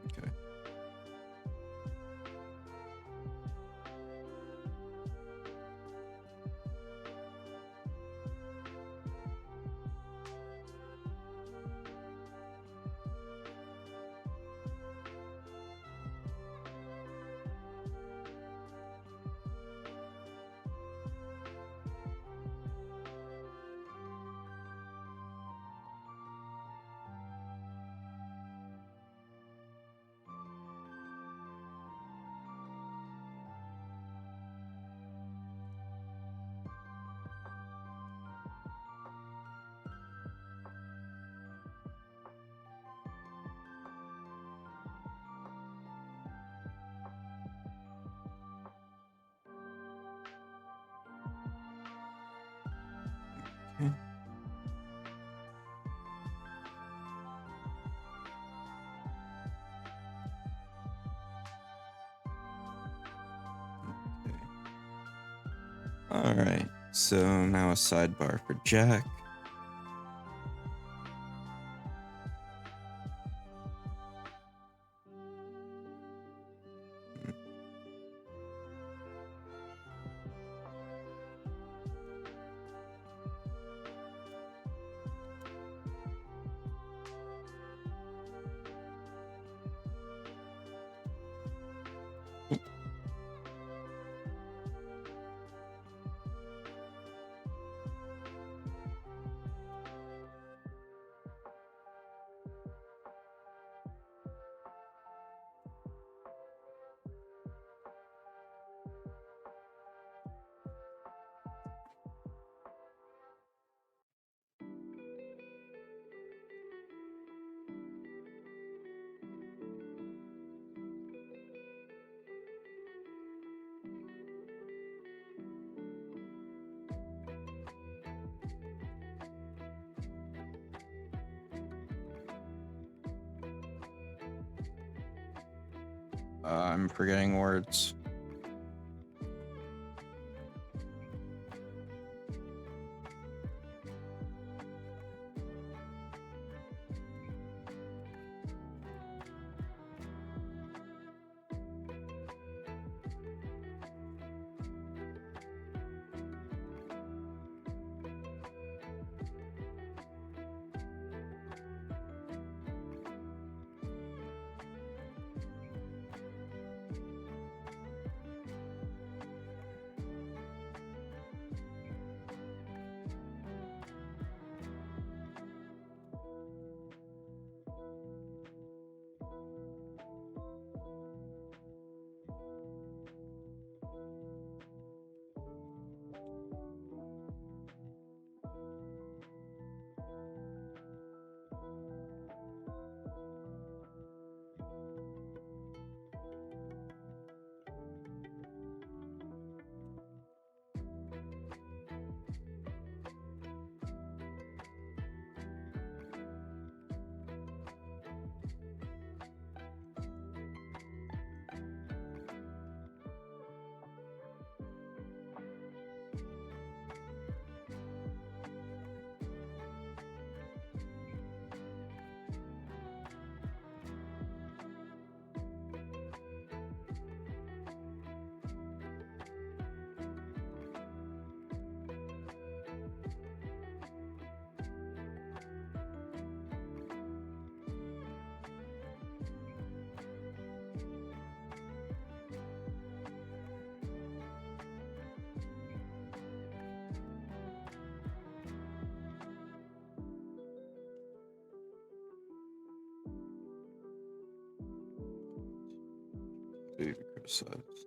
Okay. Okay. All right. So now a sidebar for Jack. I'm forgetting words. ability to criticize.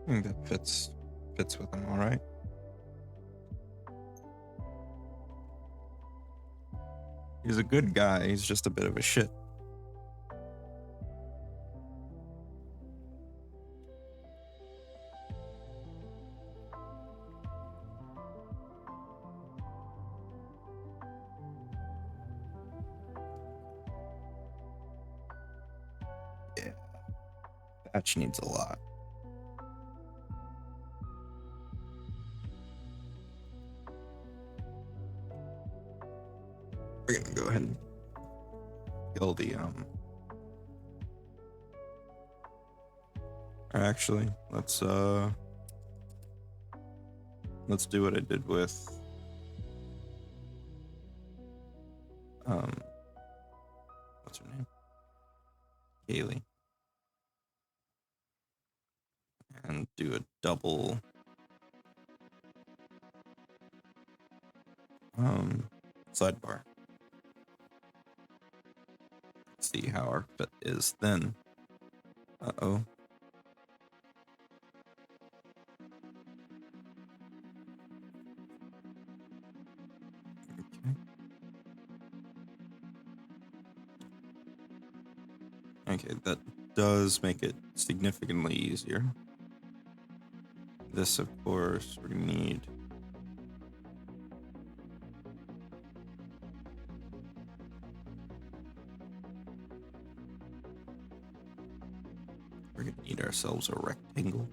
I think that fits with him all right. He's a good guy. He's just a bit of a shit. Yeah. Patch needs a lot. We're gonna go ahead and kill the or actually, let's do what I did with what's her name? Kaylee. And do a double sidebar. See how our fit is then. Uh-oh. Okay, that does make it significantly easier. This, of course, we're gonna need ourselves a rectangle.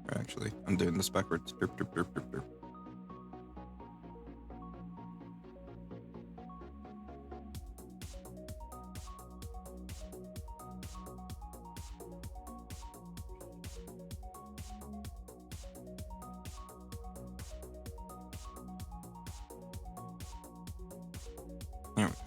Or actually, I'm doing this backwards. Derp, derp, derp, derp, derp. There we go.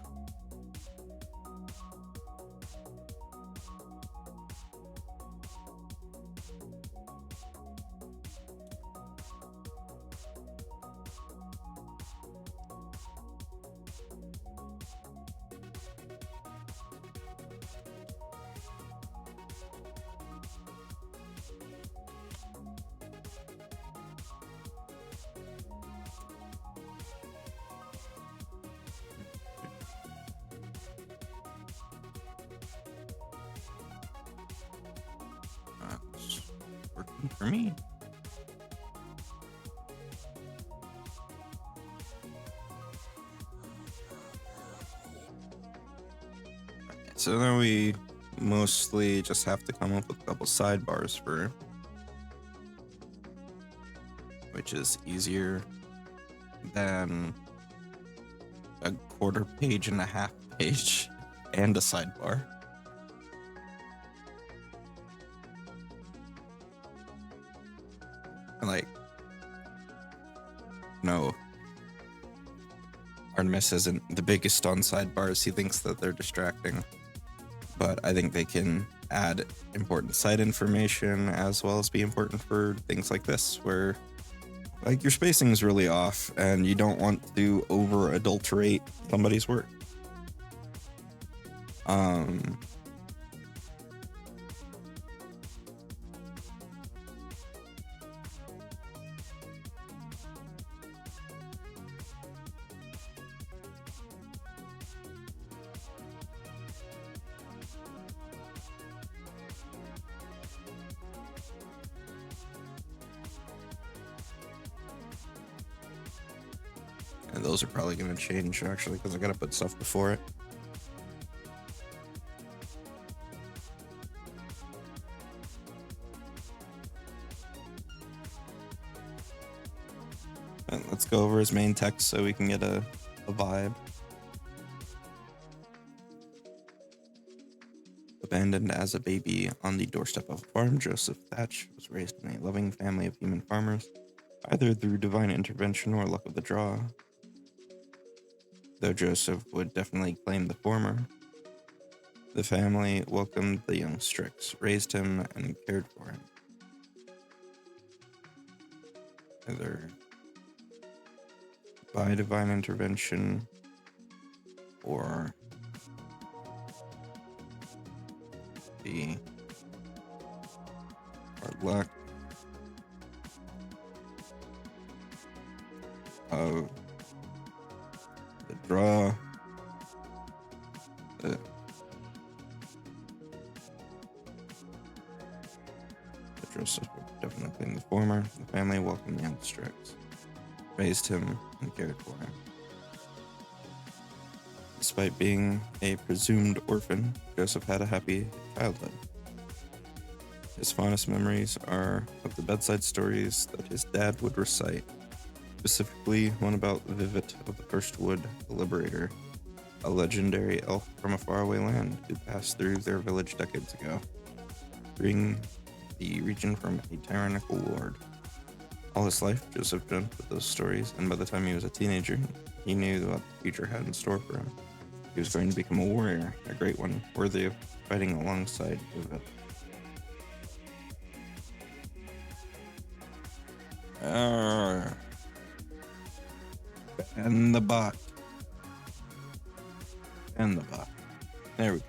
for me. So now we mostly just have to come up with a couple sidebars for, which is easier than a quarter page and a half page and a sidebar. Like, no, Artemis isn't the biggest on sidebars. He thinks that they're distracting, but I think they can add important side information as well as be important for things like this, where like your spacing is really off and you don't want to over adulterate somebody's work. And those are probably going to change, actually, because I got to put stuff before it. And let's go over his main text so we can get a vibe. Abandoned as a baby on the doorstep of a farm, Joseph Thatch was raised in a loving family of human farmers, either through divine intervention or luck of the draw. Though Joseph would definitely claim the former, the family welcomed the young Strix, raised him, and cared for him. Either by divine intervention or the hard luck of the draw, Joseph would definitely claim the former. The family welcomed the young Strix, raised him, and cared for him. Despite being a presumed orphan, Joseph had a happy childhood. His fondest memories are of the bedside stories that his dad would recite, specifically one about Vivet of the First Wood, the Liberator, a legendary elf from a faraway land who passed through their village decades ago, freeing the region from a tyrannical lord. All his life, Joseph dreamt of those stories, and by the time he was a teenager, he knew what the future had in store for him. He was going to become a warrior, a great one, worthy of fighting alongside Vivet. And the bot. And the bot. There we go.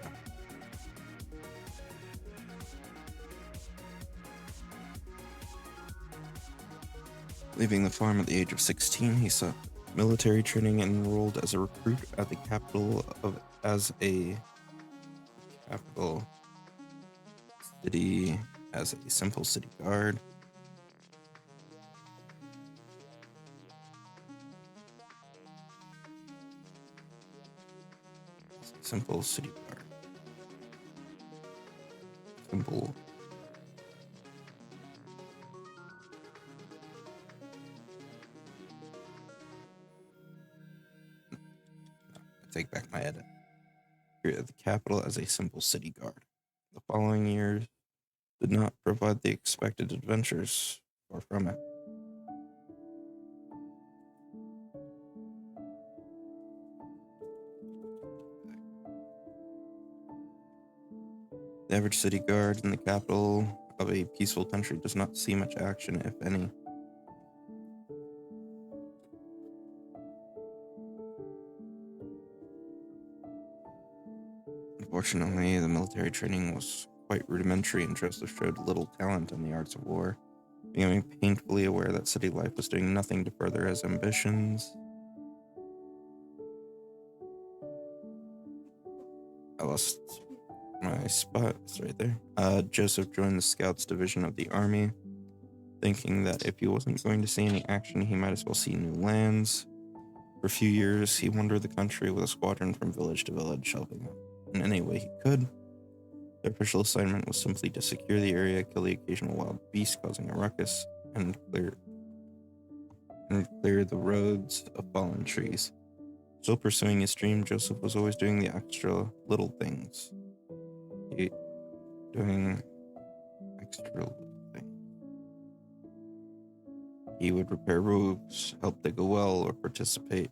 Leaving the farm at the age of 16, he sought military training and enrolled as a recruit at the capital as a simple city guard. Simple city guard. Simple. Take back my edit. Here at the capital as a simple city guard. The following years did not provide the expected adventures, far from it. The average city guard in the capital of a peaceful country does not see much action, if any. Unfortunately, the military training was quite rudimentary, and Joseph showed little talent in the arts of war, becoming painfully aware that city life was doing nothing to further his ambitions. I lost my spot. It's right there. Joseph joined the Scouts division of the army, thinking that if he wasn't going to see any action, he might as well see new lands. For a few years, he wandered the country with a squadron from village to village, helping out in any way he could. Their official assignment was simply to secure the area, kill the occasional wild beast causing a ruckus, and clear the roads of fallen trees. Still pursuing his dream, Joseph was always doing the extra little things. He would repair roofs, help dig a well, or participate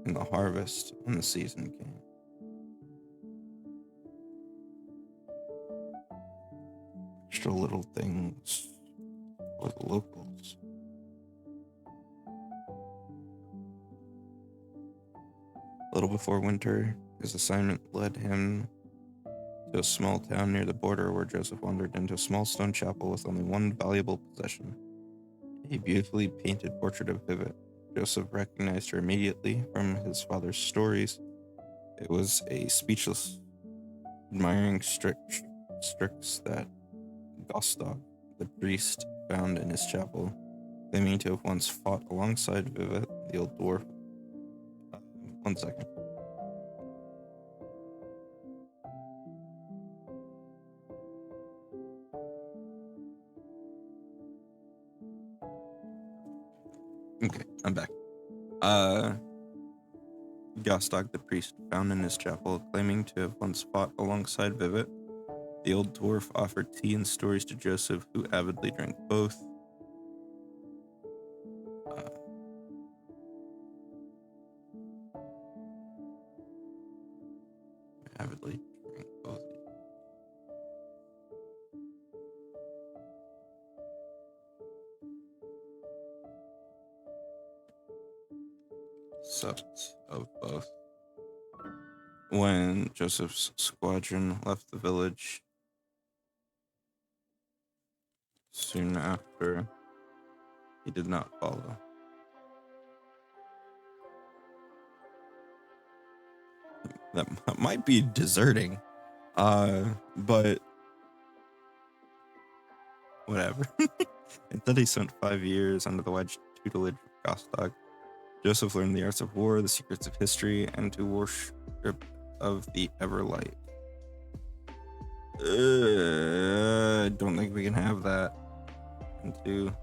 in the harvest when the season came. Extra little things for the locals. A little before winter, his assignment led him to a small town near the border where Joseph wandered into a small stone chapel with only one valuable possession, a beautifully painted portrait of Vivet. Joseph recognized her immediately from his father's stories. It was a speechless, admiring Strix that Gostog, the priest, found in his chapel, claiming to have once fought alongside Vivet, the old dwarf. One second. Okay, I'm back. Gostog, the priest, found in his chapel, claiming to have once fought alongside Vivet. The old dwarf offered tea and stories to Joseph, who avidly drank both. Supped of both. When Joseph's squadron left the village soon after, he did not follow. That might be deserting, but whatever. Instead, he spent 5 years under the wise tutelage of Gostog. Joseph learned the arts of war, the secrets of history, and to worship of the Everlight. I don't think we can have that. And two,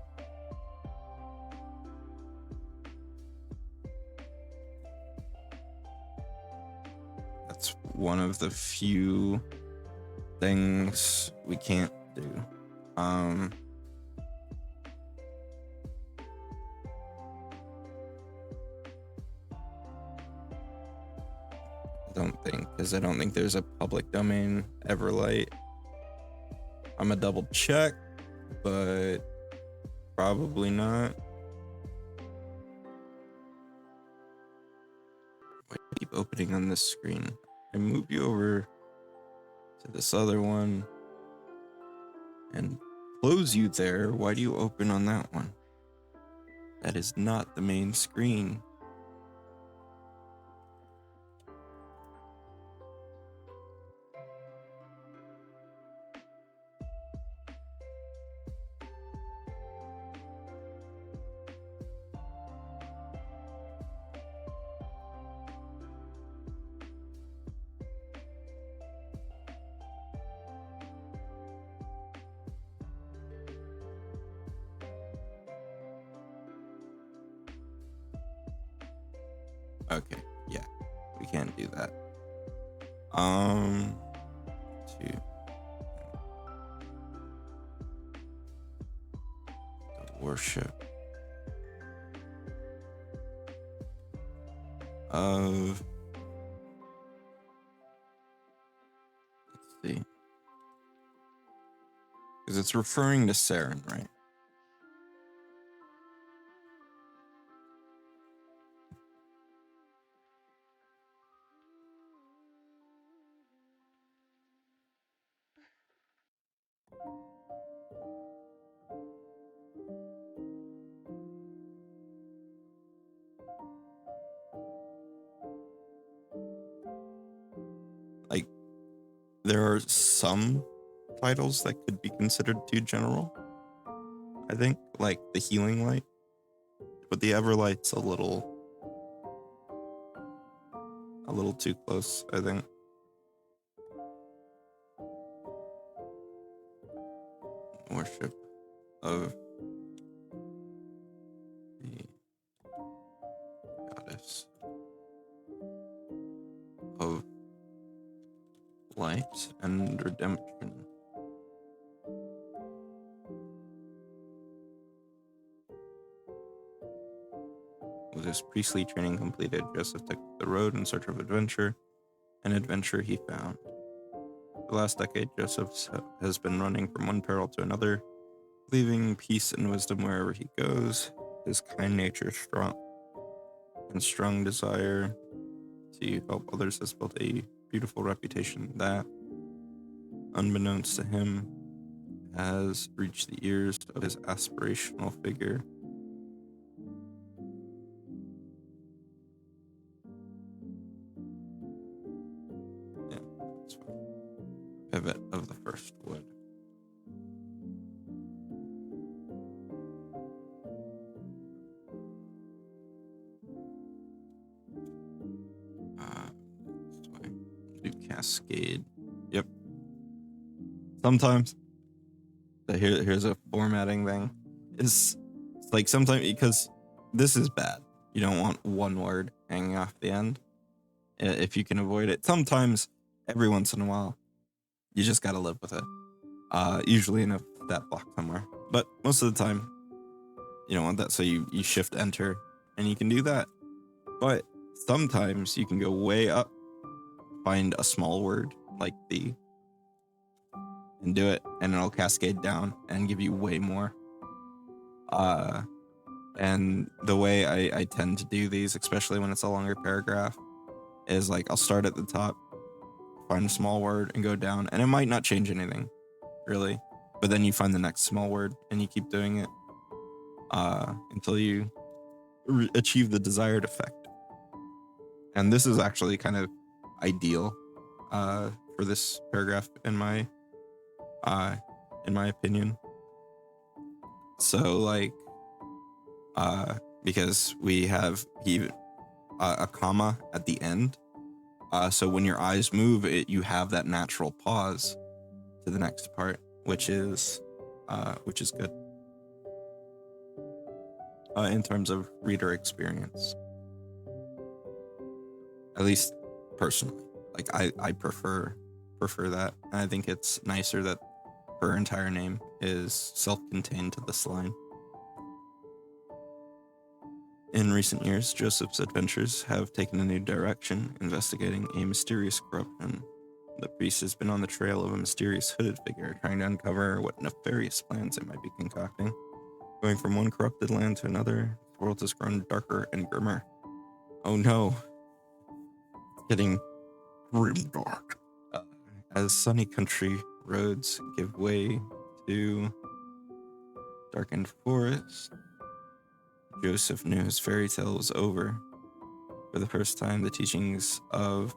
that's one of the few things we can't do. I don't think there's a public domain Everlight. I'm gonna double check, but probably not. Why do I keep opening on this screen? I move you over to this other one and close you there. Why do you open on that one? That is not the main screen. Okay, yeah, we can't do that. To the worship of, let's see, because it's referring to Saren, right? Like, there are some titles that could be considered too general. I think, like the healing light. But the Everlight's a little too close, I think. Worship of the goddess of light and redemption. With his priestly training completed, Joseph took the road in search of adventure, an adventure he found. For the last decade, Joseph has been running from one peril to another, leaving peace and wisdom wherever he goes. His kind nature, strong desire to help others has built a beautiful reputation that, unbeknownst to him, has reached the ears of his aspirational figure. Yeah, that's fine. Pivot of the first wood. Do cascade. Yep. Sometimes. So here's a formatting thing. It's like sometimes, because this is bad. You don't want one word hanging off the end. If you can avoid it. Sometimes, every once in a while, you just gotta live with it. Usually in a stat block somewhere. But most of the time, you don't want that. So you shift enter and you can do that. But sometimes you can go way up, find a small word like the, and do it, and it'll cascade down and give you way more. And the way I tend to do these, especially when it's a longer paragraph, is like I'll start at the top, find a small word, and go down, and it might not change anything, really, but then you find the next small word, and you keep doing it until you achieve the desired effect. And this is actually kind of ideal for this paragraph in my opinion. So like because we have a comma at the end, so when your eyes move, you have that natural pause to the next part, which is good in terms of reader experience. At least personally, like I prefer that. And I think it's nicer that her entire name is self-contained to this line. In recent years, Joseph's adventures have taken a new direction, investigating a mysterious corruption. The priest has been on the trail of a mysterious hooded figure, trying to uncover what nefarious plans they might be concocting. Going from one corrupted land to another, the world has grown darker and grimmer. Oh no. It's getting grim dark. As sunny country roads give way to darkened forests, Joseph knew his fairy tale was over. For the first time, the teachings of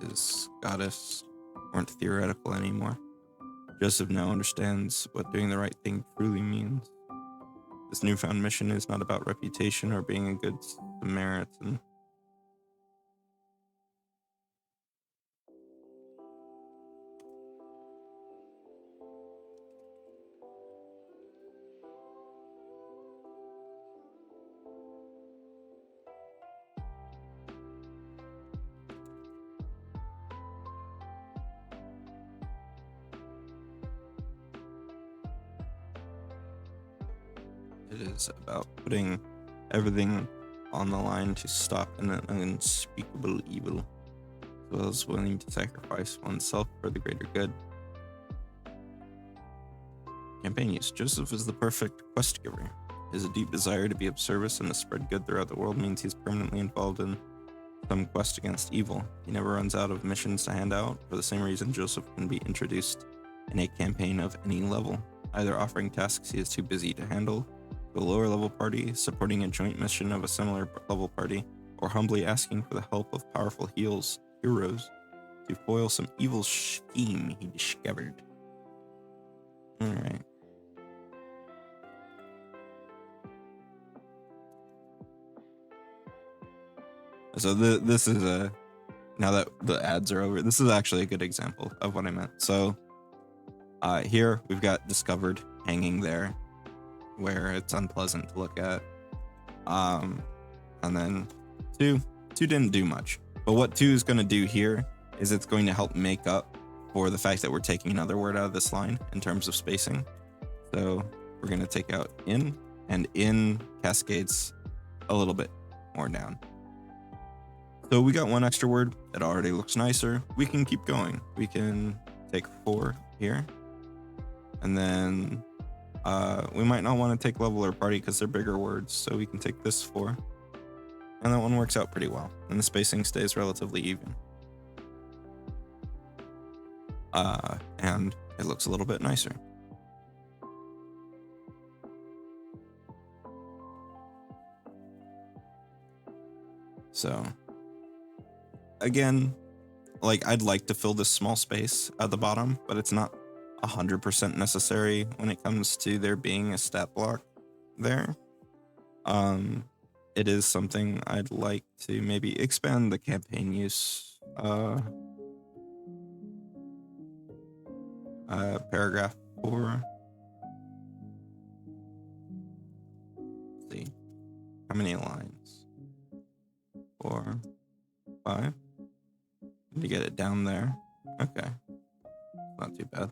his goddess weren't theoretical anymore. Joseph now understands what doing the right thing truly means. This newfound mission is not about reputation or being a good Samaritan. It is about putting everything on the line to stop an unspeakable evil, as well as willing to sacrifice oneself for the greater good. Campaign use. Joseph is the perfect quest giver. His deep desire to be of service and to spread good throughout the world means he's permanently involved in some quest against evil. He never runs out of missions to hand out. For the same reason, Joseph can be introduced in a campaign of any level, either offering tasks he is too busy to handle to a lower level party, supporting a joint mission of a similar level party, or humbly asking for the help of powerful heroes to foil some evil scheme he discovered. All right. So this is a, now that the ads are over, this is actually a good example of what I meant. So here we've got discovered hanging there where it's unpleasant to look at. And then two didn't do much. But what 2 is going to do here is it's going to help make up for the fact that we're taking another word out of this line in terms of spacing. So we're going to take out in, and in cascades a little bit more down. So we got 1 extra word. It already looks nicer. We can keep going. We can take 4 here. And then we might not want to take level or party because they're bigger words. So we can take this 4. And that one works out pretty well. And the spacing stays relatively even. And it looks a little bit nicer. So again, like I'd like to fill this small space at the bottom, but it's not 100% necessary when it comes to there being a stat block there. It is something I'd like to maybe expand the campaign use paragraph for. Let's see, how many lines? 4, 5. Need to get it down there. Okay, not too bad.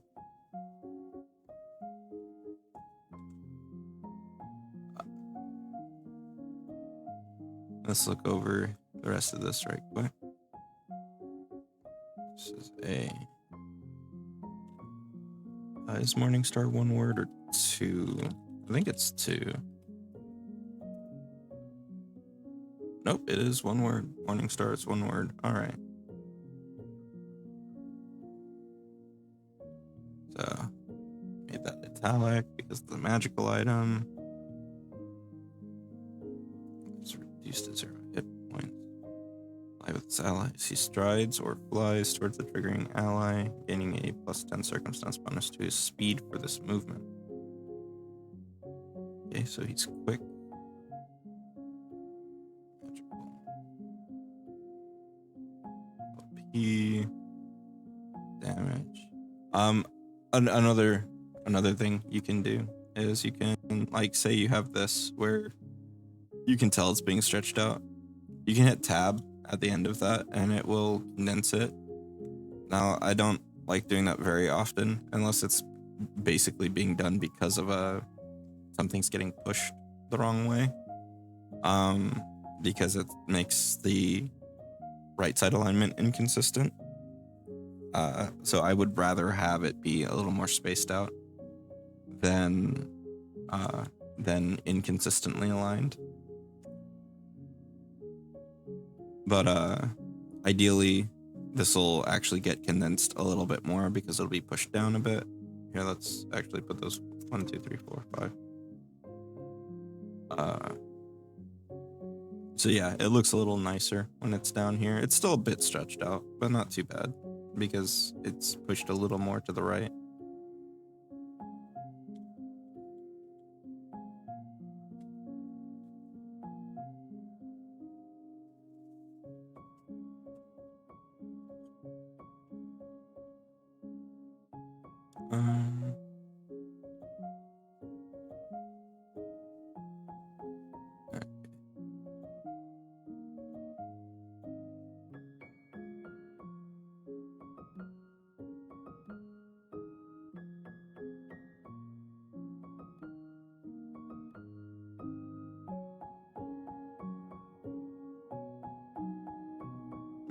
Let's look over the rest of this right quick. This is is Morningstar 1 word or 2? I think it's 2. Nope, it is 1 word. Morningstar is 1 word. All right. So made that italic because of the magical item. It's reduced to 0 hit points. Fly with its allies. He strides or flies towards the triggering ally, gaining a +10 circumstance bonus to his speed for this movement. Okay, so he's quick. OP. Damage. Another thing you can do is you can, like, say you have this where you can tell it's being stretched out. You can hit tab at the end of that and it will condense it. Now, I don't like doing that very often unless it's basically being done because of something's getting pushed the wrong way. Because it makes the right side alignment inconsistent. So I would rather have it be a little more spaced out than inconsistently aligned. But ideally, this will actually get condensed a little bit more because it'll be pushed down a bit. Here, let's actually put those 1, 2, 3, 4, 5. So yeah, it looks a little nicer when it's down here. It's still a bit stretched out, but not too bad because it's pushed a little more to the right.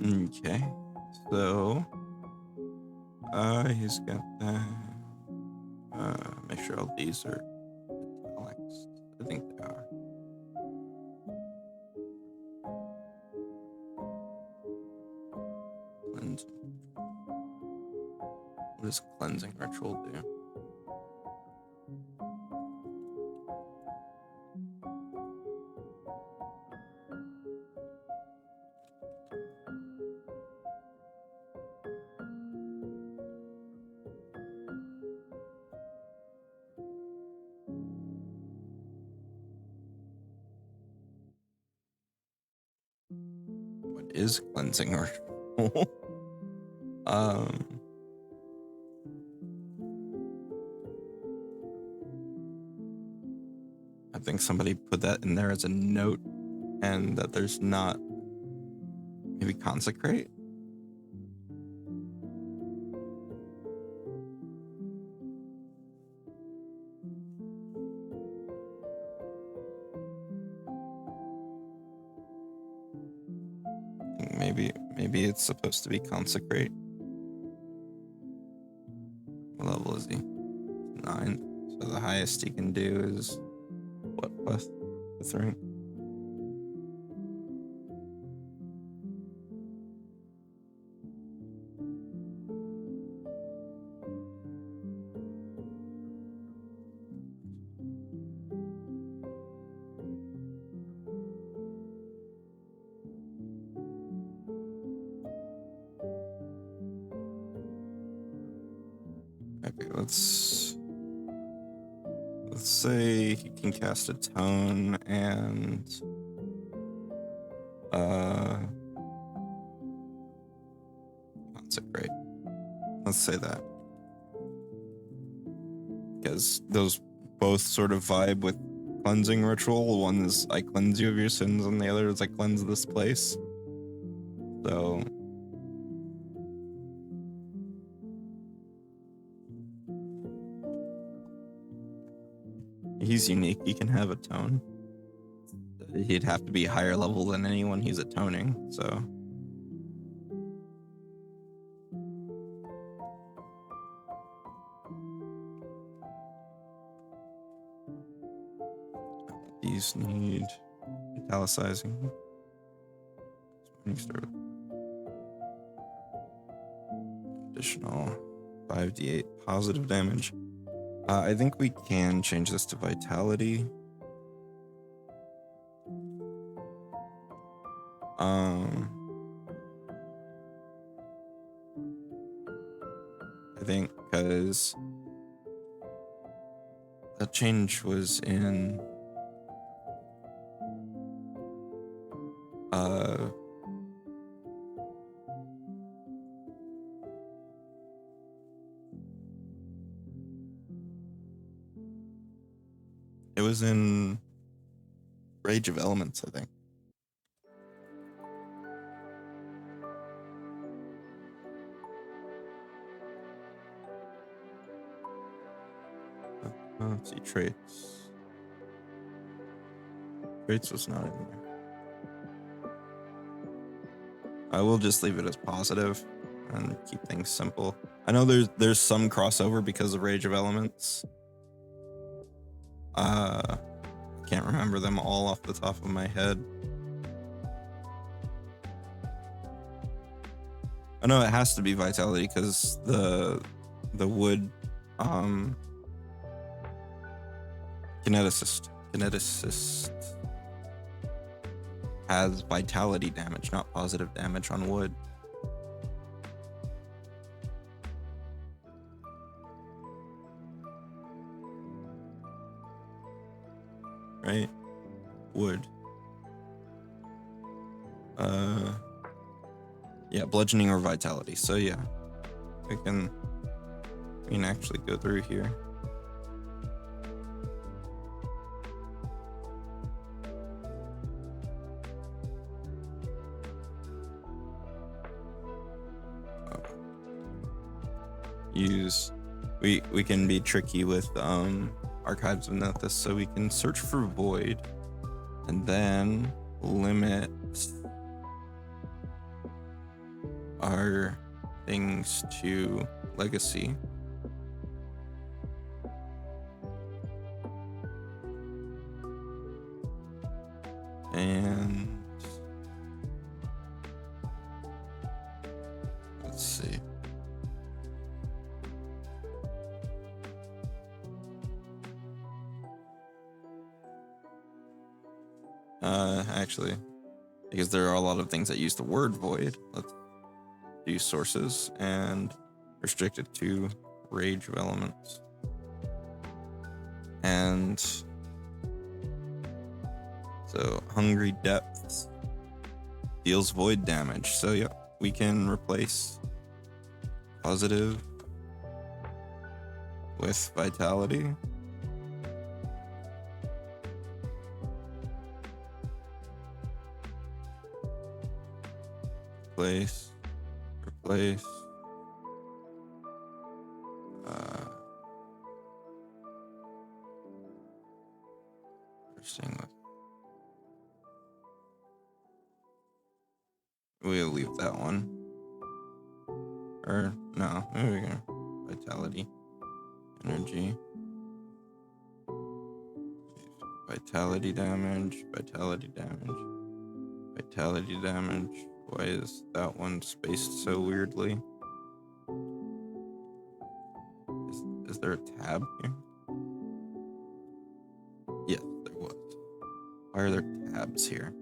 Okay, so he's got that. Make sure all these are italics. I think they are. Cleansing. What does cleansing ritual do? is cleansing ritual? I think somebody put that in there as a note, and that there's not. Maybe consecrate? Maybe it's supposed to be consecrate. What level is he? 9. So the highest he can do is what, plus the 3? Okay, let's say he can cast a tone and consecrate. Let's say that, because those both sort of vibe with cleansing ritual. One is I cleanse you of your sins, and the other is I cleanse this place. So he's unique. He can have a tone. He'd have to be higher level than anyone he's atoning, so. These need italicizing. You start additional 5d8 positive damage. I think we can change this to vitality. I think because that change was in it was in Rage of Elements, I think. Let's see, traits. Traits was not in there. I will just leave it as positive and keep things simple. I know there's some crossover because of Rage of Elements. I can't remember them all off the top of my head. I know it has to be vitality because the wood kineticist has vitality damage, not positive damage on wood. Right? Wood. Yeah, bludgeoning or vitality. So yeah, we can actually go through here. We can be tricky with Archives of Nethys, so we can search for void and then limit our things to legacy. And let's see. Actually, because there are a lot of things that use the word void, let's do sources and restrict it to Rage of Elements. And so Hungry Depths deals void damage. So yep, we can replace positive with vitality. Replace. Interesting. We'll leave that one. Or no, maybe we can vitality, energy, vitality damage. Why is that one spaced so weirdly? Is there a tab here? Yes, there was. Why are there tabs here?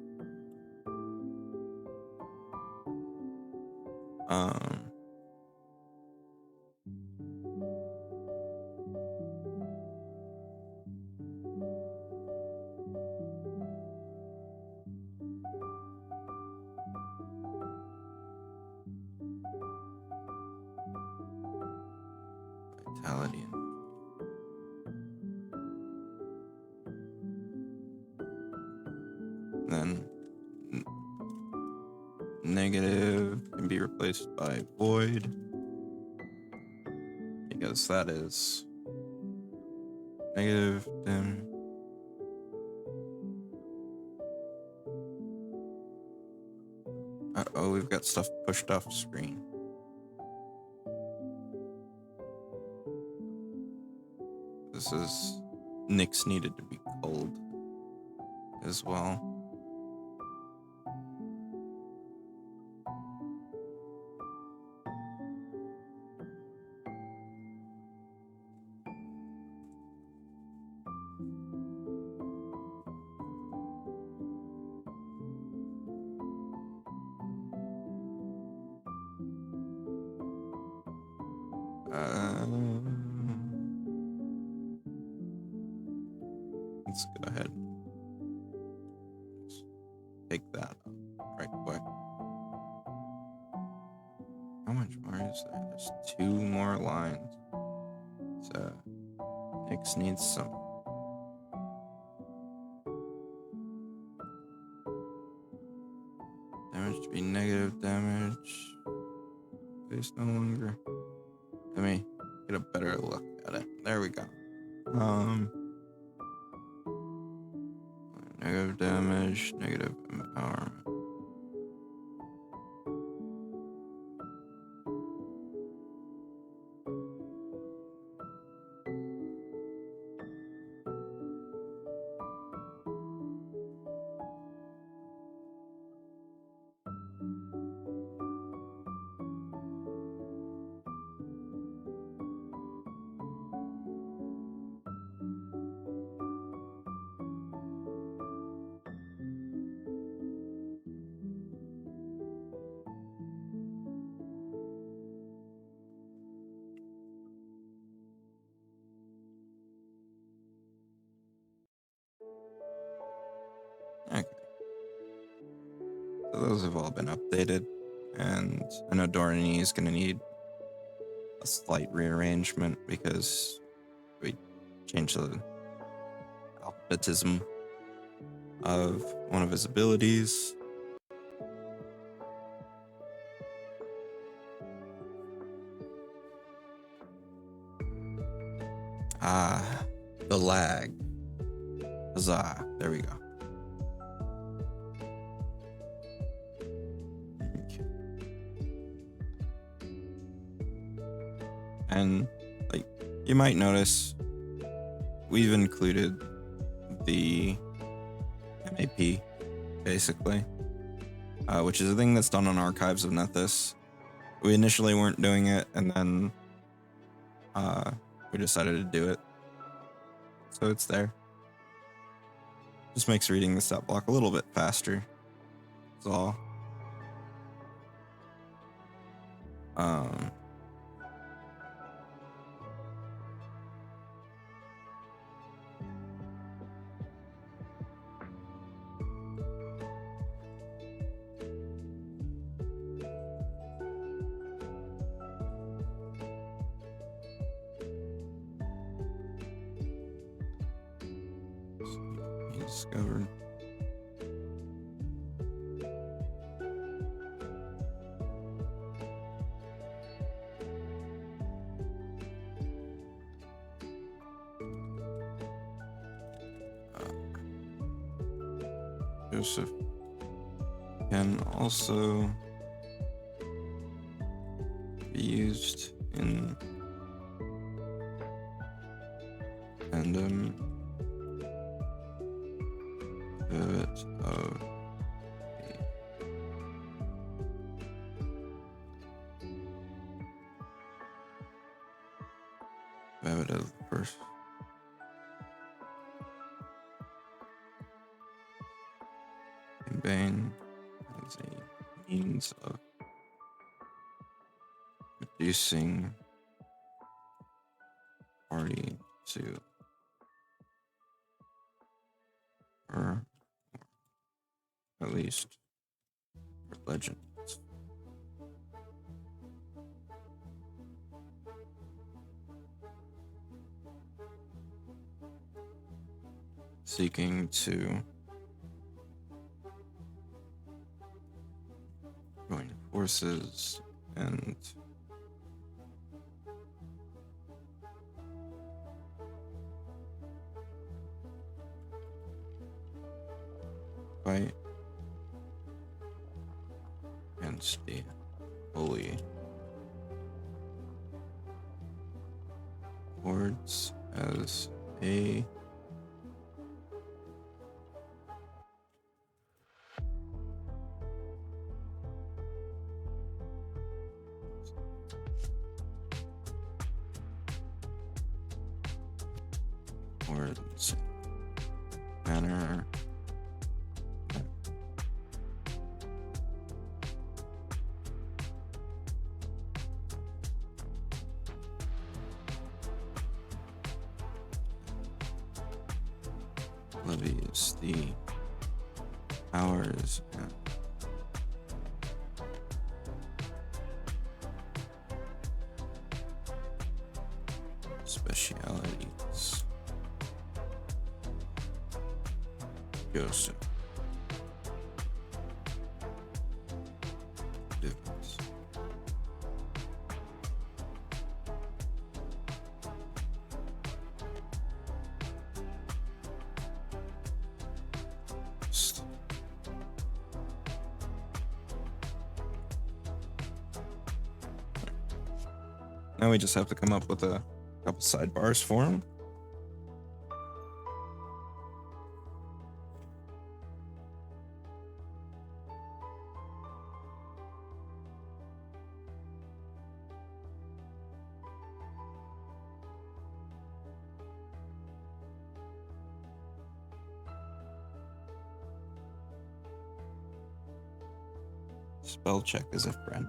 Vitality. Then negative can be replaced by void, because that is negative. Then uh-oh, we've got stuff pushed off screen. This is Nyx needed to be cold as well. Let's go ahead. Let's take that right quick. How much more is there? There's 2 more lines. So Nyx needs some. Damage to be negative damage. Base no longer. Let me get a better look at it. There we go. Negative damage, negative empowerment. Okay. So those have all been updated, and I know Dorany is going to need a slight rearrangement because we changed the alphabetism of one of his abilities. The lag. Huzzah. There we go. Okay. And like you might notice, we've included the MAP basically, which is a thing that's done on Archives of Nethys. We initially weren't doing it, and then we decided to do it. So it's there. Just makes reading the stat block a little bit faster. That's all. He discovered. Joseph can also be used in tandem pivot of the first. Bane as a means of reducing party to or at least legends. Seeking to join forces and fight against the holy hordes as a hordes manner levies the powers and specialities. Joseph. Difference. Now we just have to come up with a couple sidebars for him. Spell check is a friend.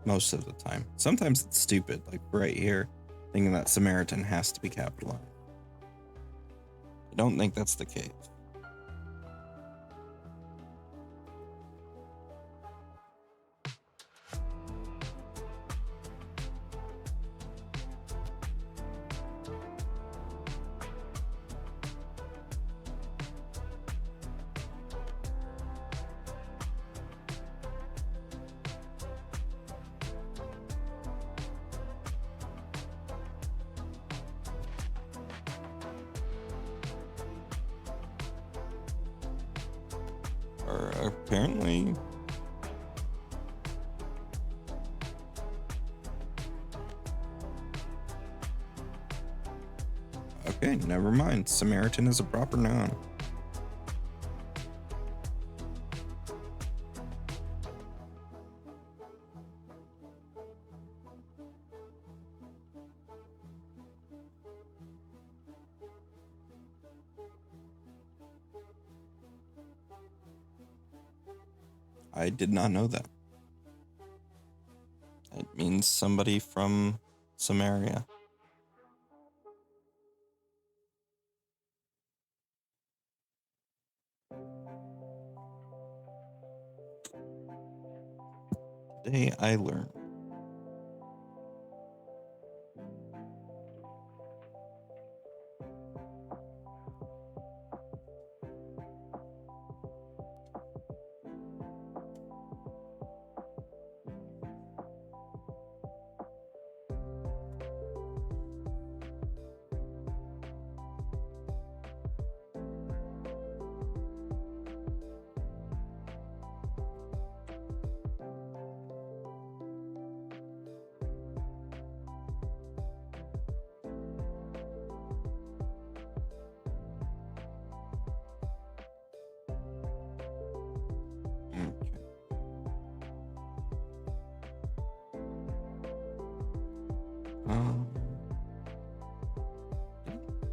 Most of the time. Sometimes it's stupid, like right here, thinking that Samaritan has to be capitalized. I don't think that's the case. Apparently okay, never mind. Samaritan is a proper noun. I did not know that. It means somebody from Samaria. Today I learned. Um,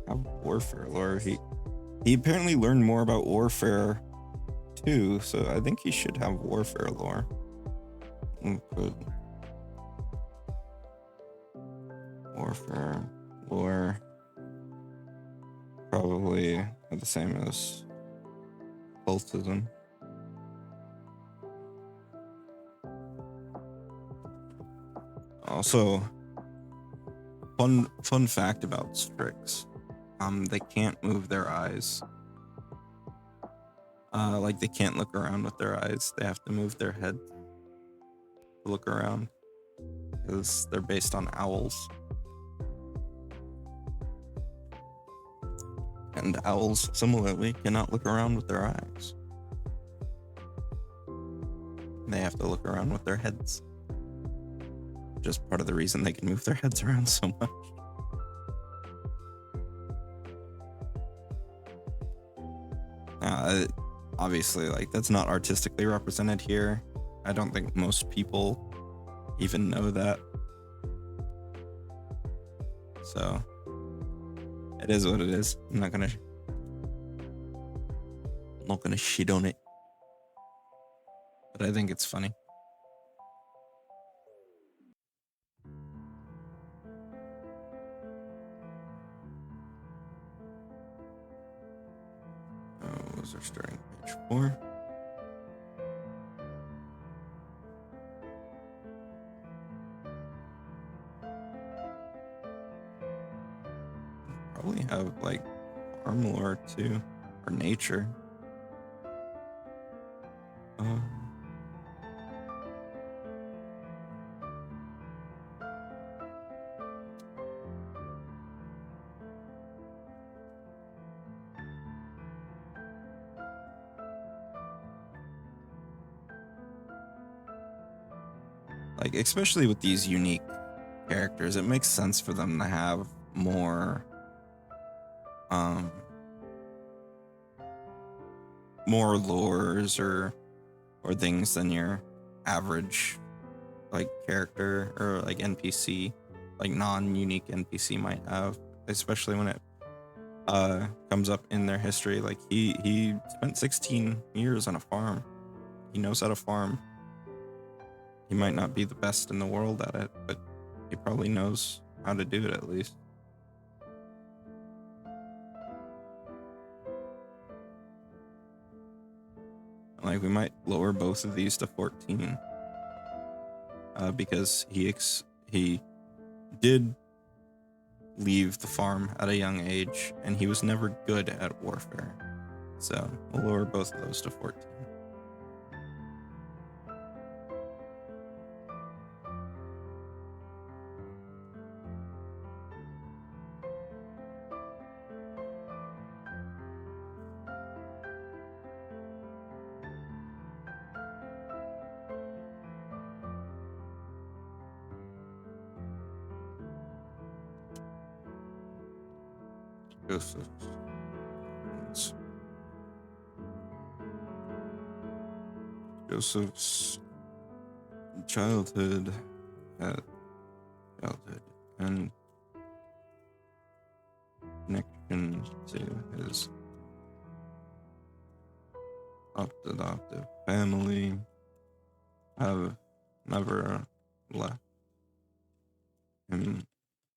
have warfare lore. He apparently learned more about warfare too, so I think he should have warfare lore. Good. Warfare lore. Probably the same as cultism. Also, fun fact about Strix. They can't move their eyes. Like they can't look around with their eyes. They have to move their head to look around because they're based on owls. And owls similarly cannot look around with their eyes. They have to look around with their heads. Just part of the reason they can move their heads around so much. Obviously, like, that's not artistically represented here. I don't think most people even know that. So, it is what it is. I'm not gonna shit on it. But I think it's funny. What was our starting page 4? Probably have like farm lore too, or nature. Like, especially with these unique characters, it makes sense for them to have more more lures or things than your average like character or like NPC, like non-unique NPC might have, especially when it comes up in their history. Like he spent 16 years on a farm. He knows how to farm. He might not be the best in the world at it, but he probably knows how to do it at least. Like, we might lower both of these to 14 because he did leave the farm at a young age, and he was never good at warfare. So we'll lower both of those to 14. Joseph's childhood and connection to his adoptive family have never left him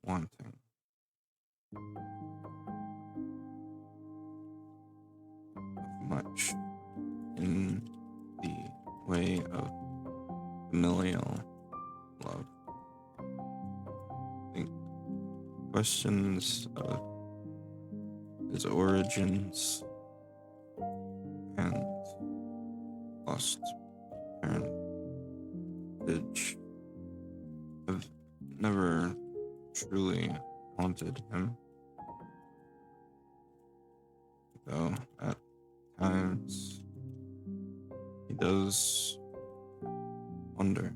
wanting. Much in the way of familial love. I think questions of his origins and lost parentage have never truly haunted him, though at times he does wonder.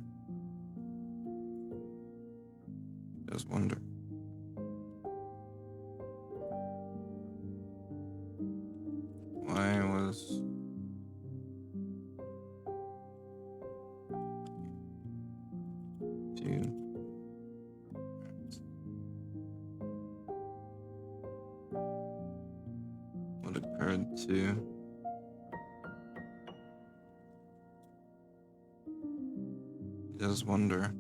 Why was heard too. He does wonder.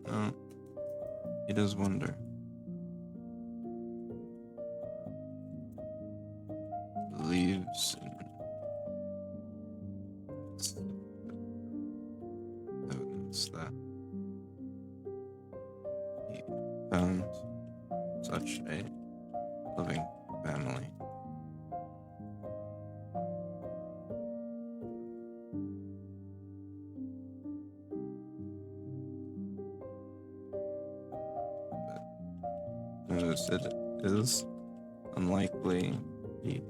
No, he does wonder. Believes in evidence that he found such a loving family. But knows it is unlikely he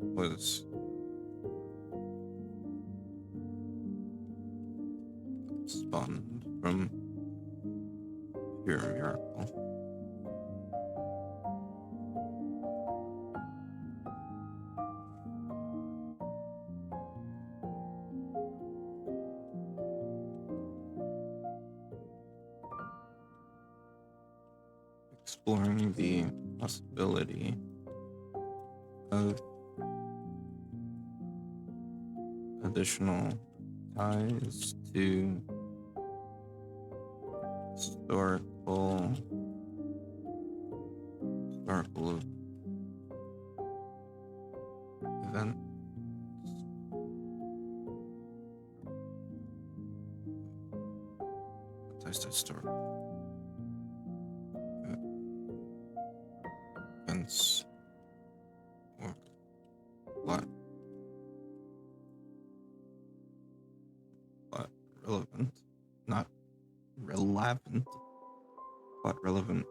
was spawned from pure miracle. Exploring the possibility of additional ties to historical events. Ties to historical events or plot relevant, not relevant, but relevant.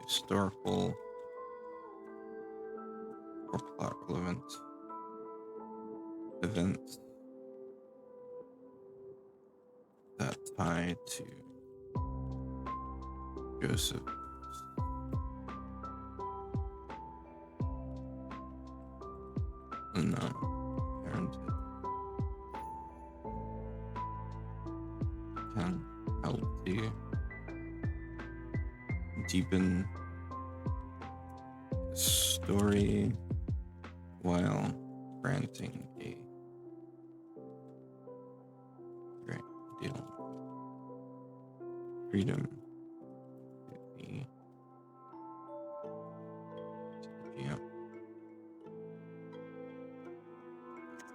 Historical or plot relevant events that tie to Joseph. No, parenthood can help to deepen the story while granting a great deal of freedom to the GM.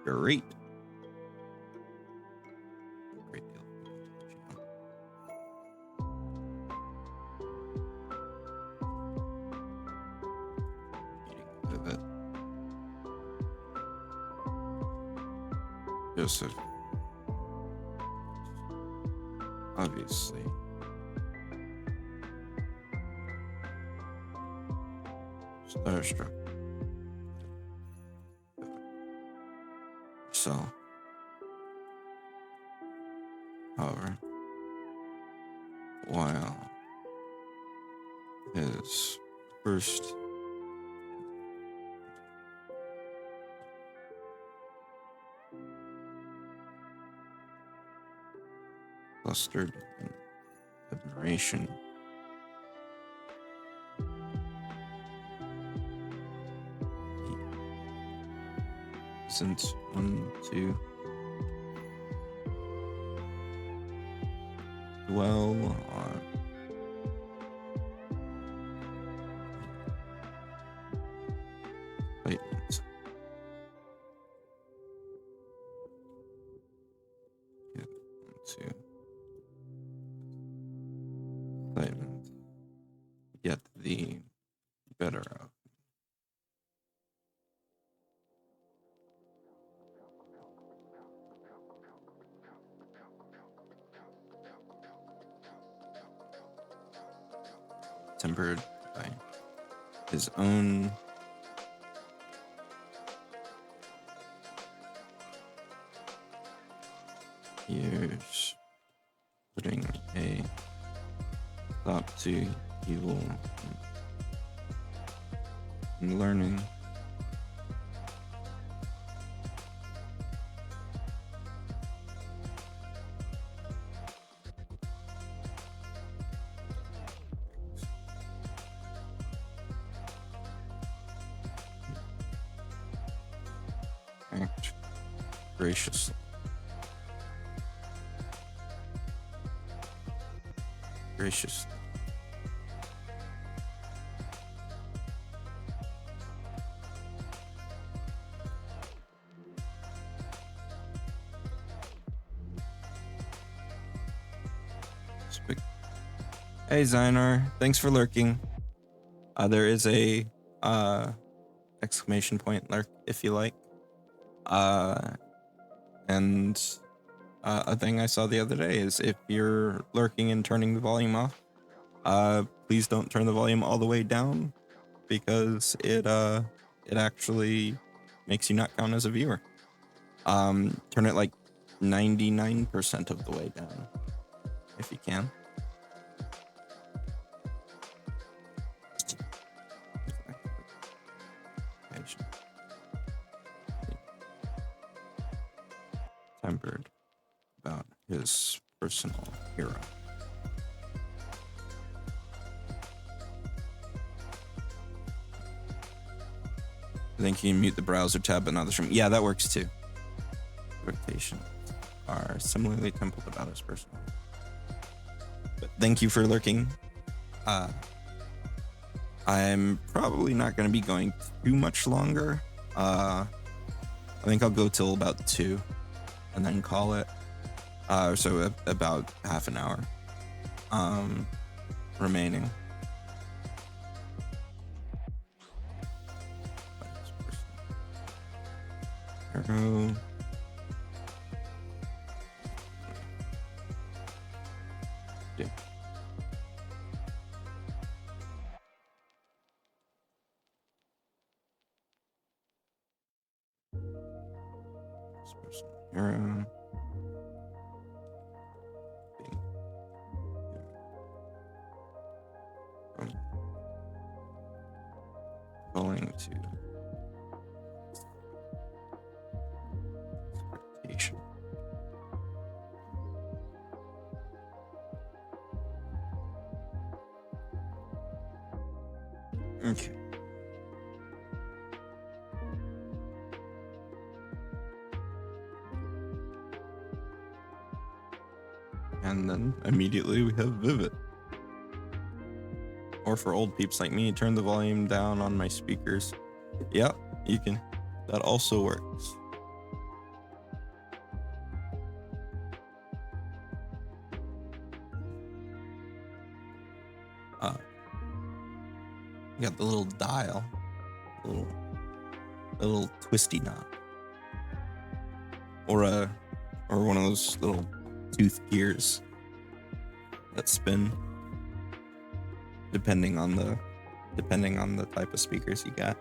Great deal of freedom to the GM. That Joseph obviously starstruck. So, however, while his first clustered in admiration, he isn't one to dwell on excitement. He isn't one to excitement get the better of. Tempered by his own years, putting a stop to evil and learning Gracious. Gracious. Hey Zynar, thanks for lurking. There is a exclamation point lurk if you like. And a thing I saw the other day is if you're lurking and turning the volume off, please don't turn the volume all the way down because it actually makes you not count as a viewer. Turn it like 99% of the way down if you can. Tempered about his personal hero. I think you can mute the browser tab but not the stream. Yeah, that works too. Rotations are similarly tempered about his personal. But thank you for lurking. I'm probably not going to be going too much longer. I think I'll go till about 2 and then call it. So about half an hour remaining. Arrow. Yeah. Arrow. Going to expectation. Okay. And then immediately we have Vivid. Or for old peeps like me, turn the volume down on my speakers. Yeah, you can. That also works. You got the little dial, a little twisty knob, or one of those little tooth gears that spin. Depending on the type of speakers you got.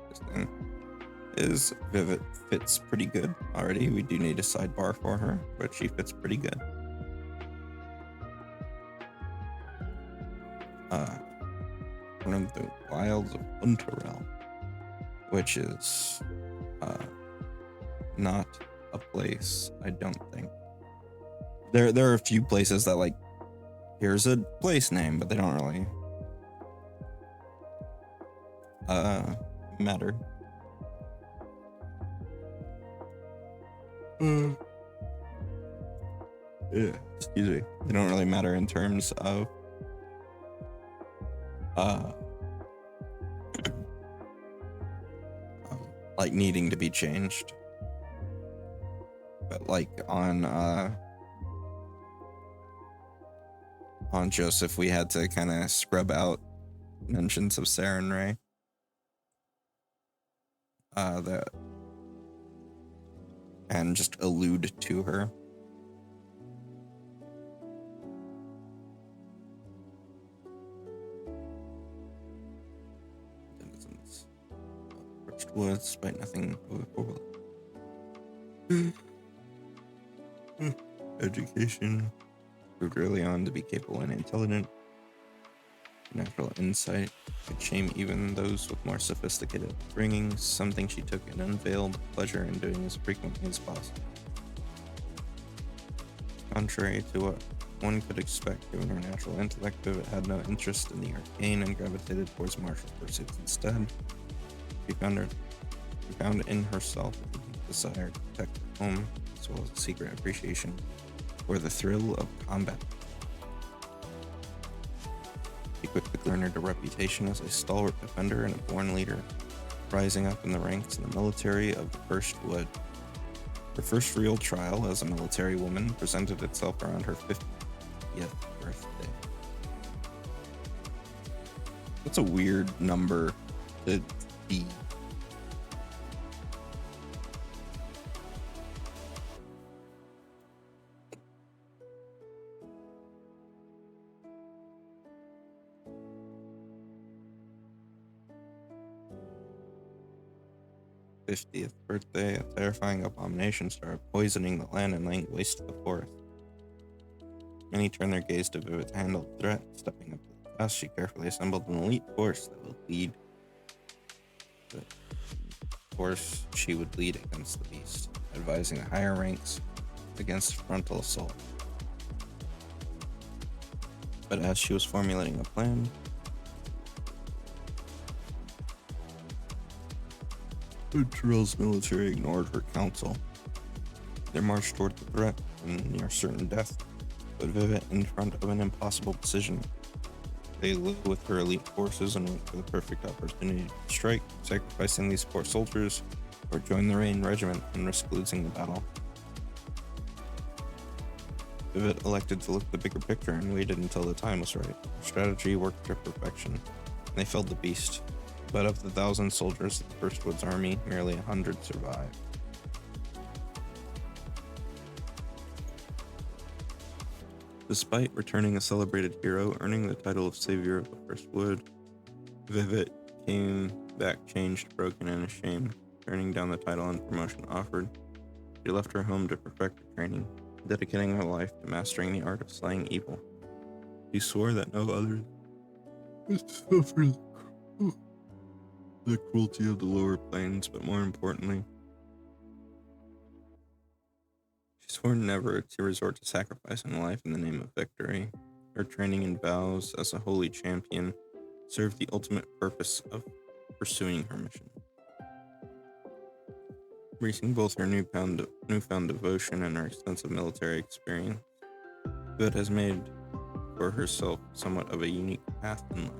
This thing is Vivid fits pretty good already. We do need a sidebar for her, but she fits pretty good. One of the wilds of Unterrealm, which is not a place, I don't think. There are a few places that like, here's a place name, but they don't really matter. Yeah, excuse me. They don't really matter in terms of like needing to be changed. But like on Joseph, we had to kind of scrub out mentions of Saren Ray. That and just allude to her. Denizens of Parched Woods, despite nothing overboard. Education proved early on to be capable and intelligent. Natural insight could shame even those with more sophisticated upbringing, something she took an unveiled pleasure in doing as frequently as possible. Contrary to what one could expect given her natural intellect. Vivet had no interest in the arcane and gravitated towards martial pursuits instead. She found in herself a deep desire to protect her home, as well as a secret appreciation for the thrill of combat. She quickly garnered a reputation as a stalwart defender and a born leader, rising up in the ranks in the military of the First Wood. Her first real trial as a military woman presented itself around her 50th birthday. That's a weird number to be. '50th birthday, a terrifying abomination started poisoning the land and laying waste to the forest. Many turned their gaze to Vivet to handle the threat. Stepping up to the task, she carefully assembled an elite force that would lead the force she would lead against the beast, advising the higher ranks against frontal assault. But as she was formulating a plan, Tyrell's military ignored her counsel. They marched toward the threat and near certain death, but Vivet in front of an impossible decision. They lived with her elite forces and wait for the perfect opportunity to strike, sacrificing these poor soldiers, or join the Rain regiment and risk losing the battle. Vivet elected to look at the bigger picture and waited until the time was right. Her strategy worked to perfection, and they felled the beast. But of the 1,000 soldiers of the First Wood's army, merely 100 survived. Despite returning a celebrated hero, earning the title of Savior of the First Wood, Vivet came back changed, broken, and ashamed. Turning down the title and promotion offered, she left her home to perfect her training, dedicating her life to mastering the art of slaying evil. She swore that no others would suffer the cruelty of the lower planes, but more importantly, she swore never to resort to sacrificing life in the name of victory. Her training and vows as a holy champion served the ultimate purpose of pursuing her mission. Embracing both her newfound devotion and her extensive military experience, Vivet has made for herself somewhat of a unique path in life.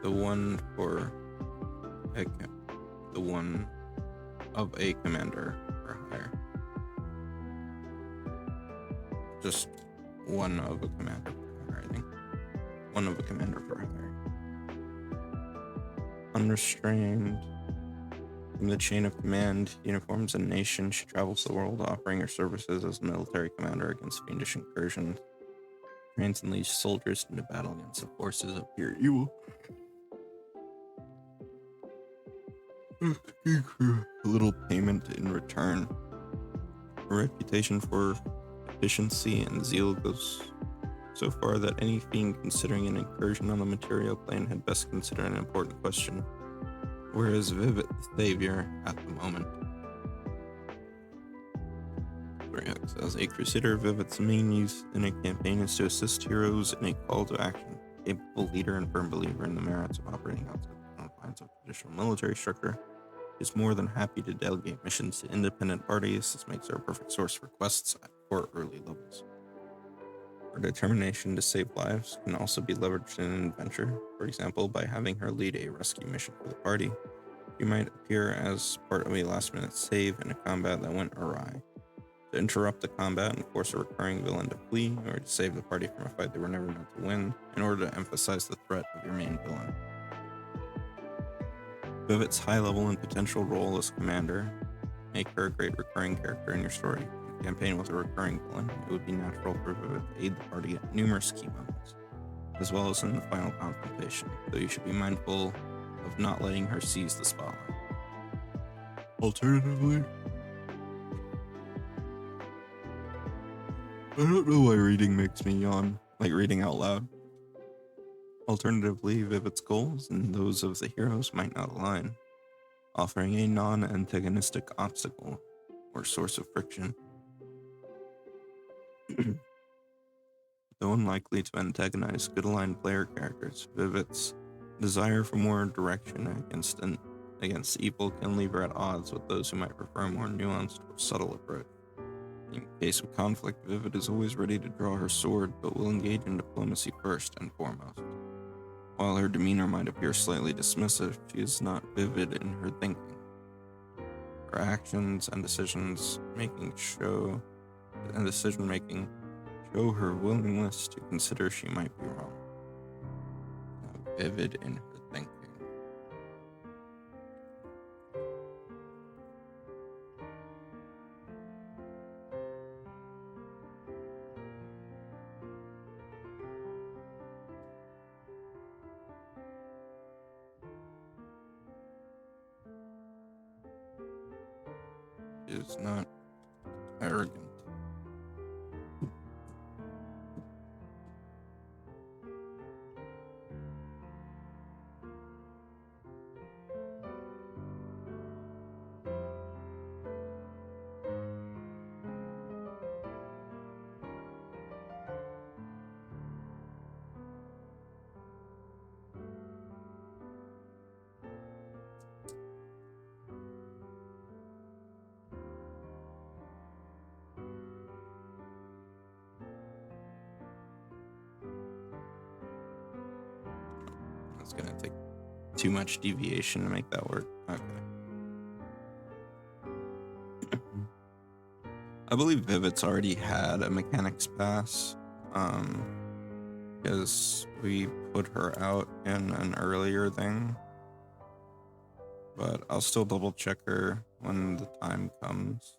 The one of a commander or higher. Just one of a commander for hire, I think. One of a commander for hire. Unrestrained from the chain of command, uniforms, and nation, she travels the world offering her services as a military commander against fiendish incursions, trains and leads soldiers into battle against the forces of pure evil. A little payment in return. Her reputation for efficiency and zeal goes so far that any fiend considering an incursion on the material plane had best consider an important question. Where is Vivet the Savior at the moment? As a crusader, Vivet's main use in a campaign is to assist heroes in a call to action. Capable leader and firm believer in the merits of operating outside the confines of traditional military structure, is more than happy to delegate missions to independent parties. This makes her a perfect source for quests for early levels. Her determination to save lives can also be leveraged in an adventure, for example, by having her lead a rescue mission for the party. She might appear as part of a last-minute save in a combat that went awry, to interrupt the combat and force a recurring villain to flee, or to save the party from a fight they were never meant to win, in order to emphasize the threat of your main villain. Vivet's high level and potential role as commander make her a great recurring character in your story. If the campaign was a recurring villain, it would be natural for Vivet to aid the party at numerous key moments, as well as in the final confrontation, though you should be mindful of not letting her seize the spotlight. Alternatively, I don't know why reading makes me yawn, like reading out loud. Alternatively, Vivet's goals and those of the heroes might not align, offering a non-antagonistic obstacle or source of friction. Though unlikely to antagonize good aligned player characters, Vivid's desire for more direction against evil can leave her at odds with those who might prefer a more nuanced or subtle approach. In case of conflict, Vivid is always ready to draw her sword, but will engage in diplomacy first and foremost. While her demeanor might appear slightly dismissive, she is not vivid in her thinking. Her actions and decision making show her willingness to consider she might be wrong. Vivid in her thinking. She is not arrogant. It's gonna take too much deviation to make that work. Okay. I believe Vivid's already had a mechanics pass, because we put her out in an earlier thing. But I'll still double check her when the time comes.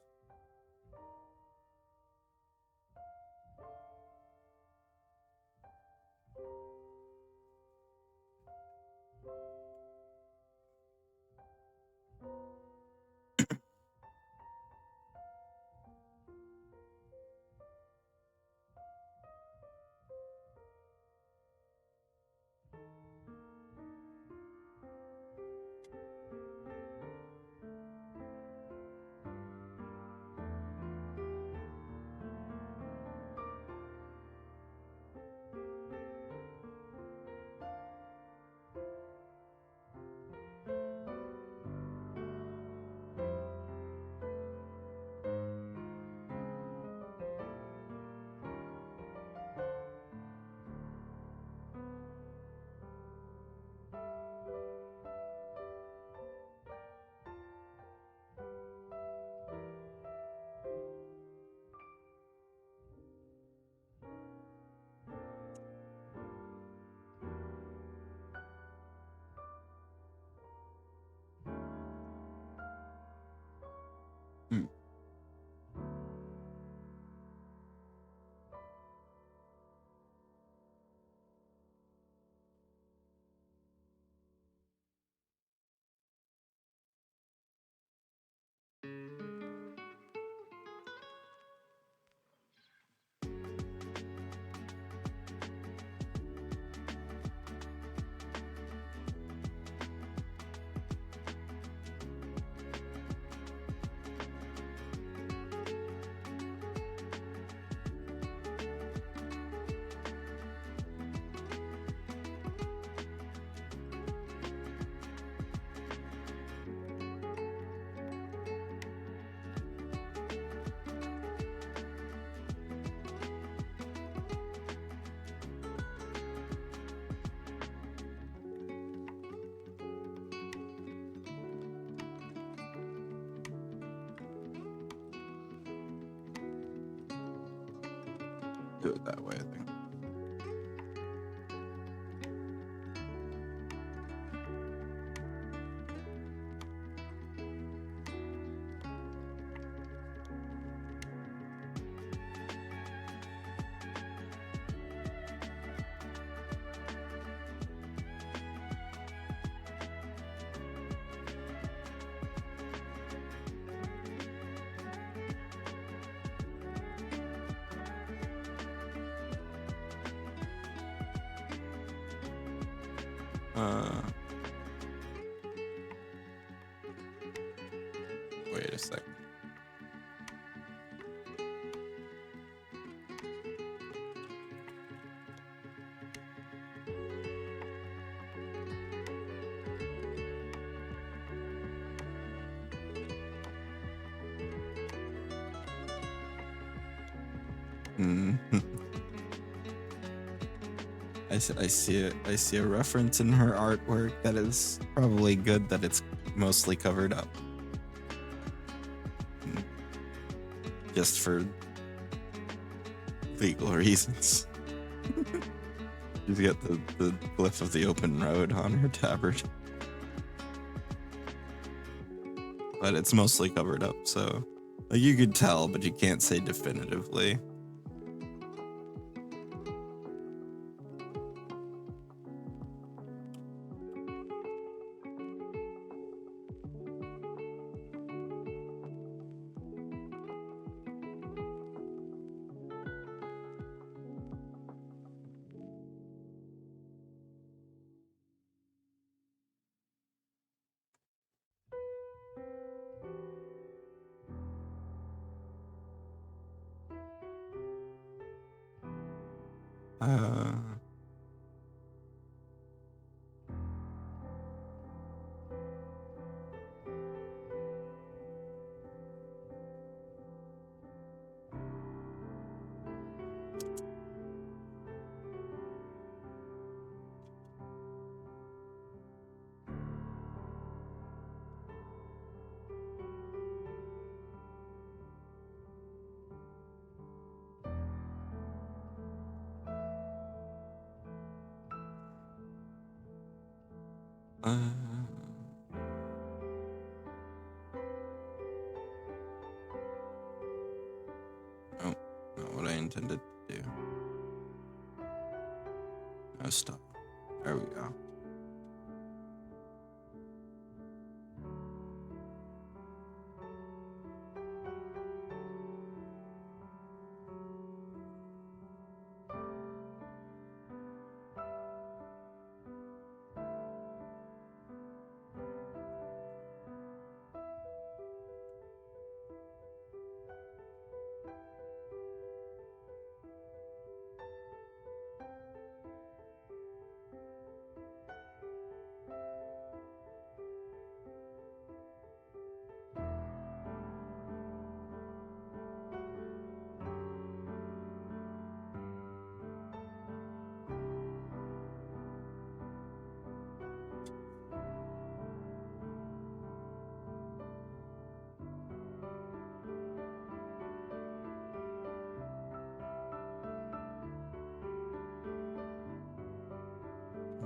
Hmm. Do it that way, I think. Wait a second. Mm. I see it. I see a reference in her artwork that is probably good that it's mostly covered up. Just for legal reasons. She's got the glyph of the open road on her tabard. But it's mostly covered up, so like, you could tell, but you can't say definitively. Oh, not what I intended to do. No, stop. There we go.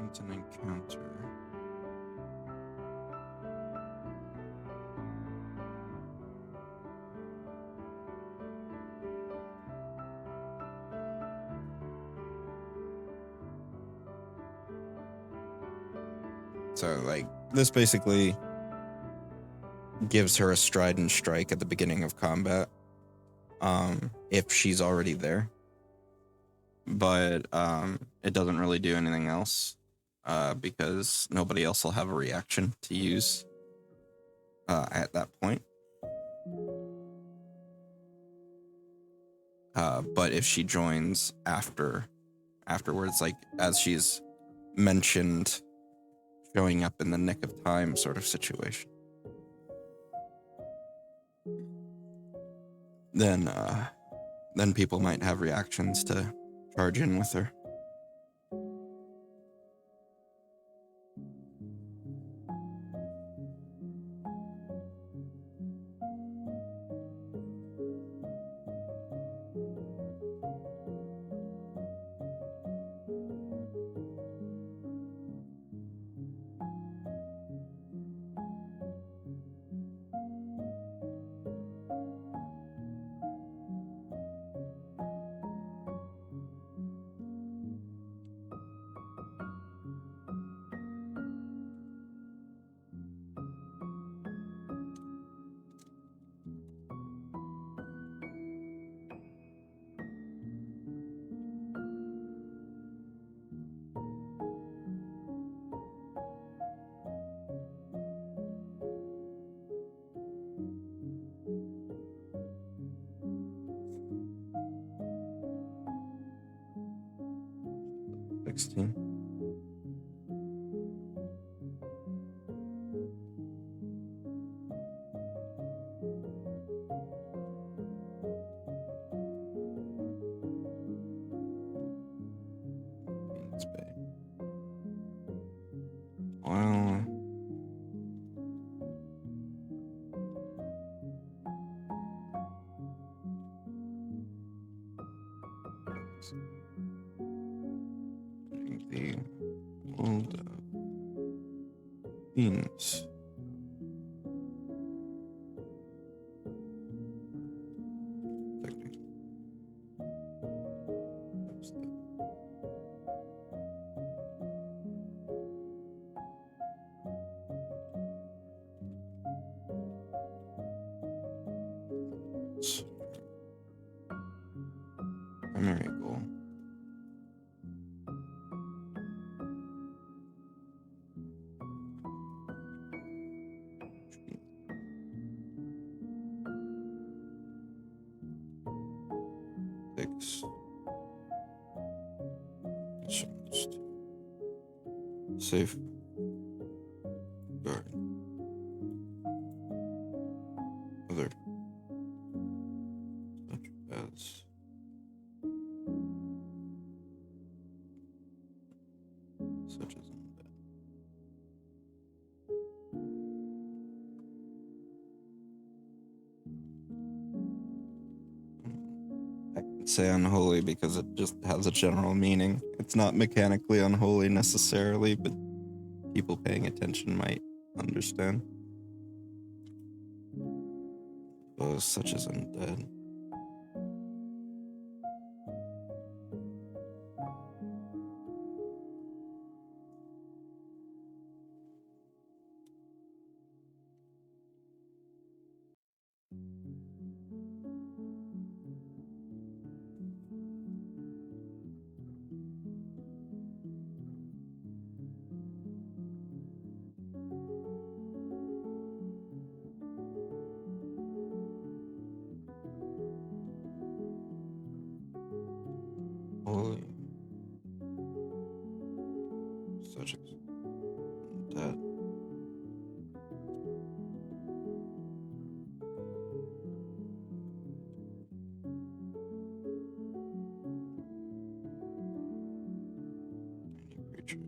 It's an encounter. So, like, this basically gives her a strident strike at the beginning of combat, if she's already there. But it doesn't really do anything else, because nobody else will have a reaction to use at that point. But if she joins afterwards, like as she's mentioned, showing up in the nick of time sort of situation, then people might have reactions to charge in with her. Hold up. Beans. Primary goal. Six. Safe. Guard. Other. Such as. Such as undead. I can say unholy because it just has a general meaning. It's not mechanically unholy necessarily, but people paying attention might understand. Such as undead. Holy. Such as undead. Creature.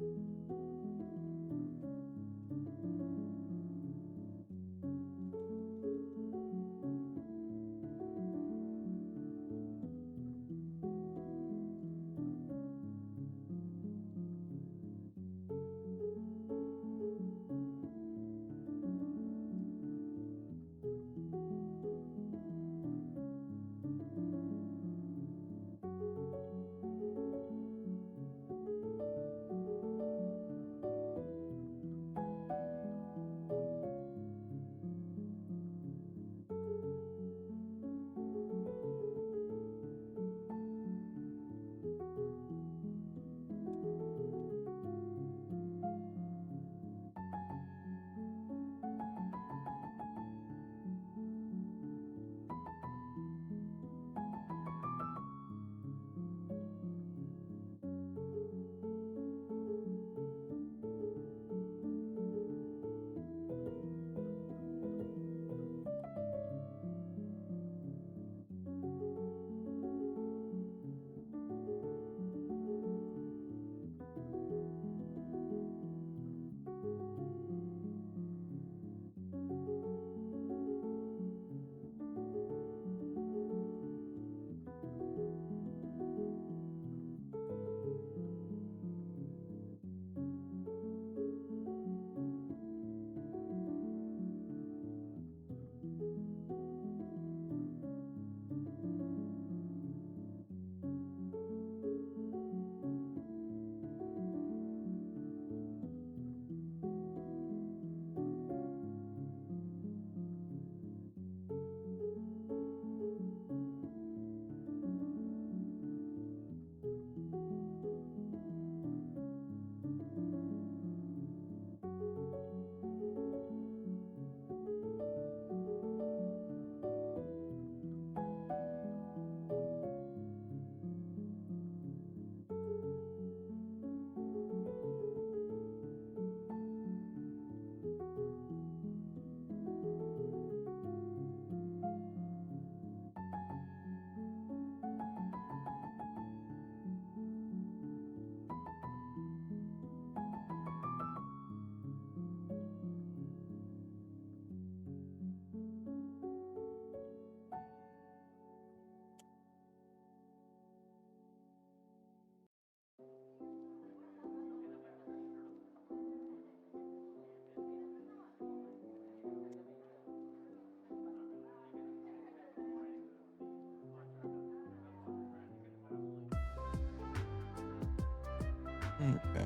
Okay.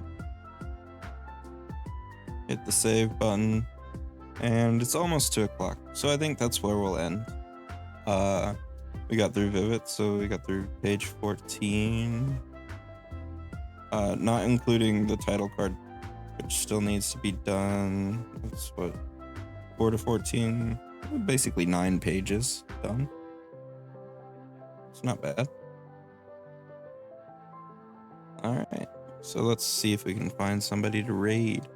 Hit the save button, and it's almost 2 o'clock, so I think that's where we'll end. We got through Vivid, so we got through page 14. Not including the title card, which still needs to be done. That's what, 4 to 14, basically 9 pages done. It's not bad. All right, so let's see if we can find somebody to raid.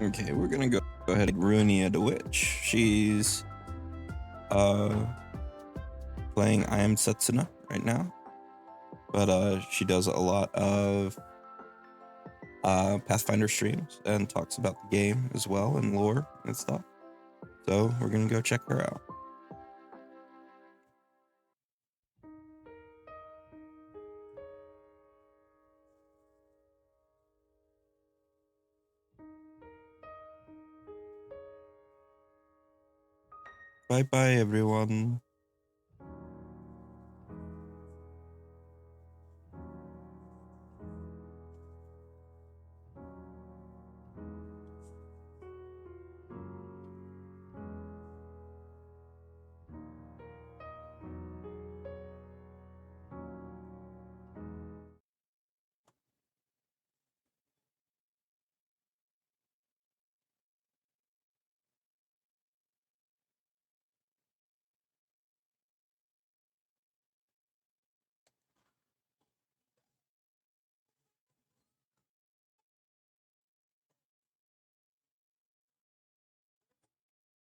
Okay, we're gonna go ahead and Runia the Witch. She's playing I Am Setsuna right now, but she does a lot of Pathfinder streams and talks about the game as well and lore and stuff. So we're gonna go check her out. Bye bye everyone.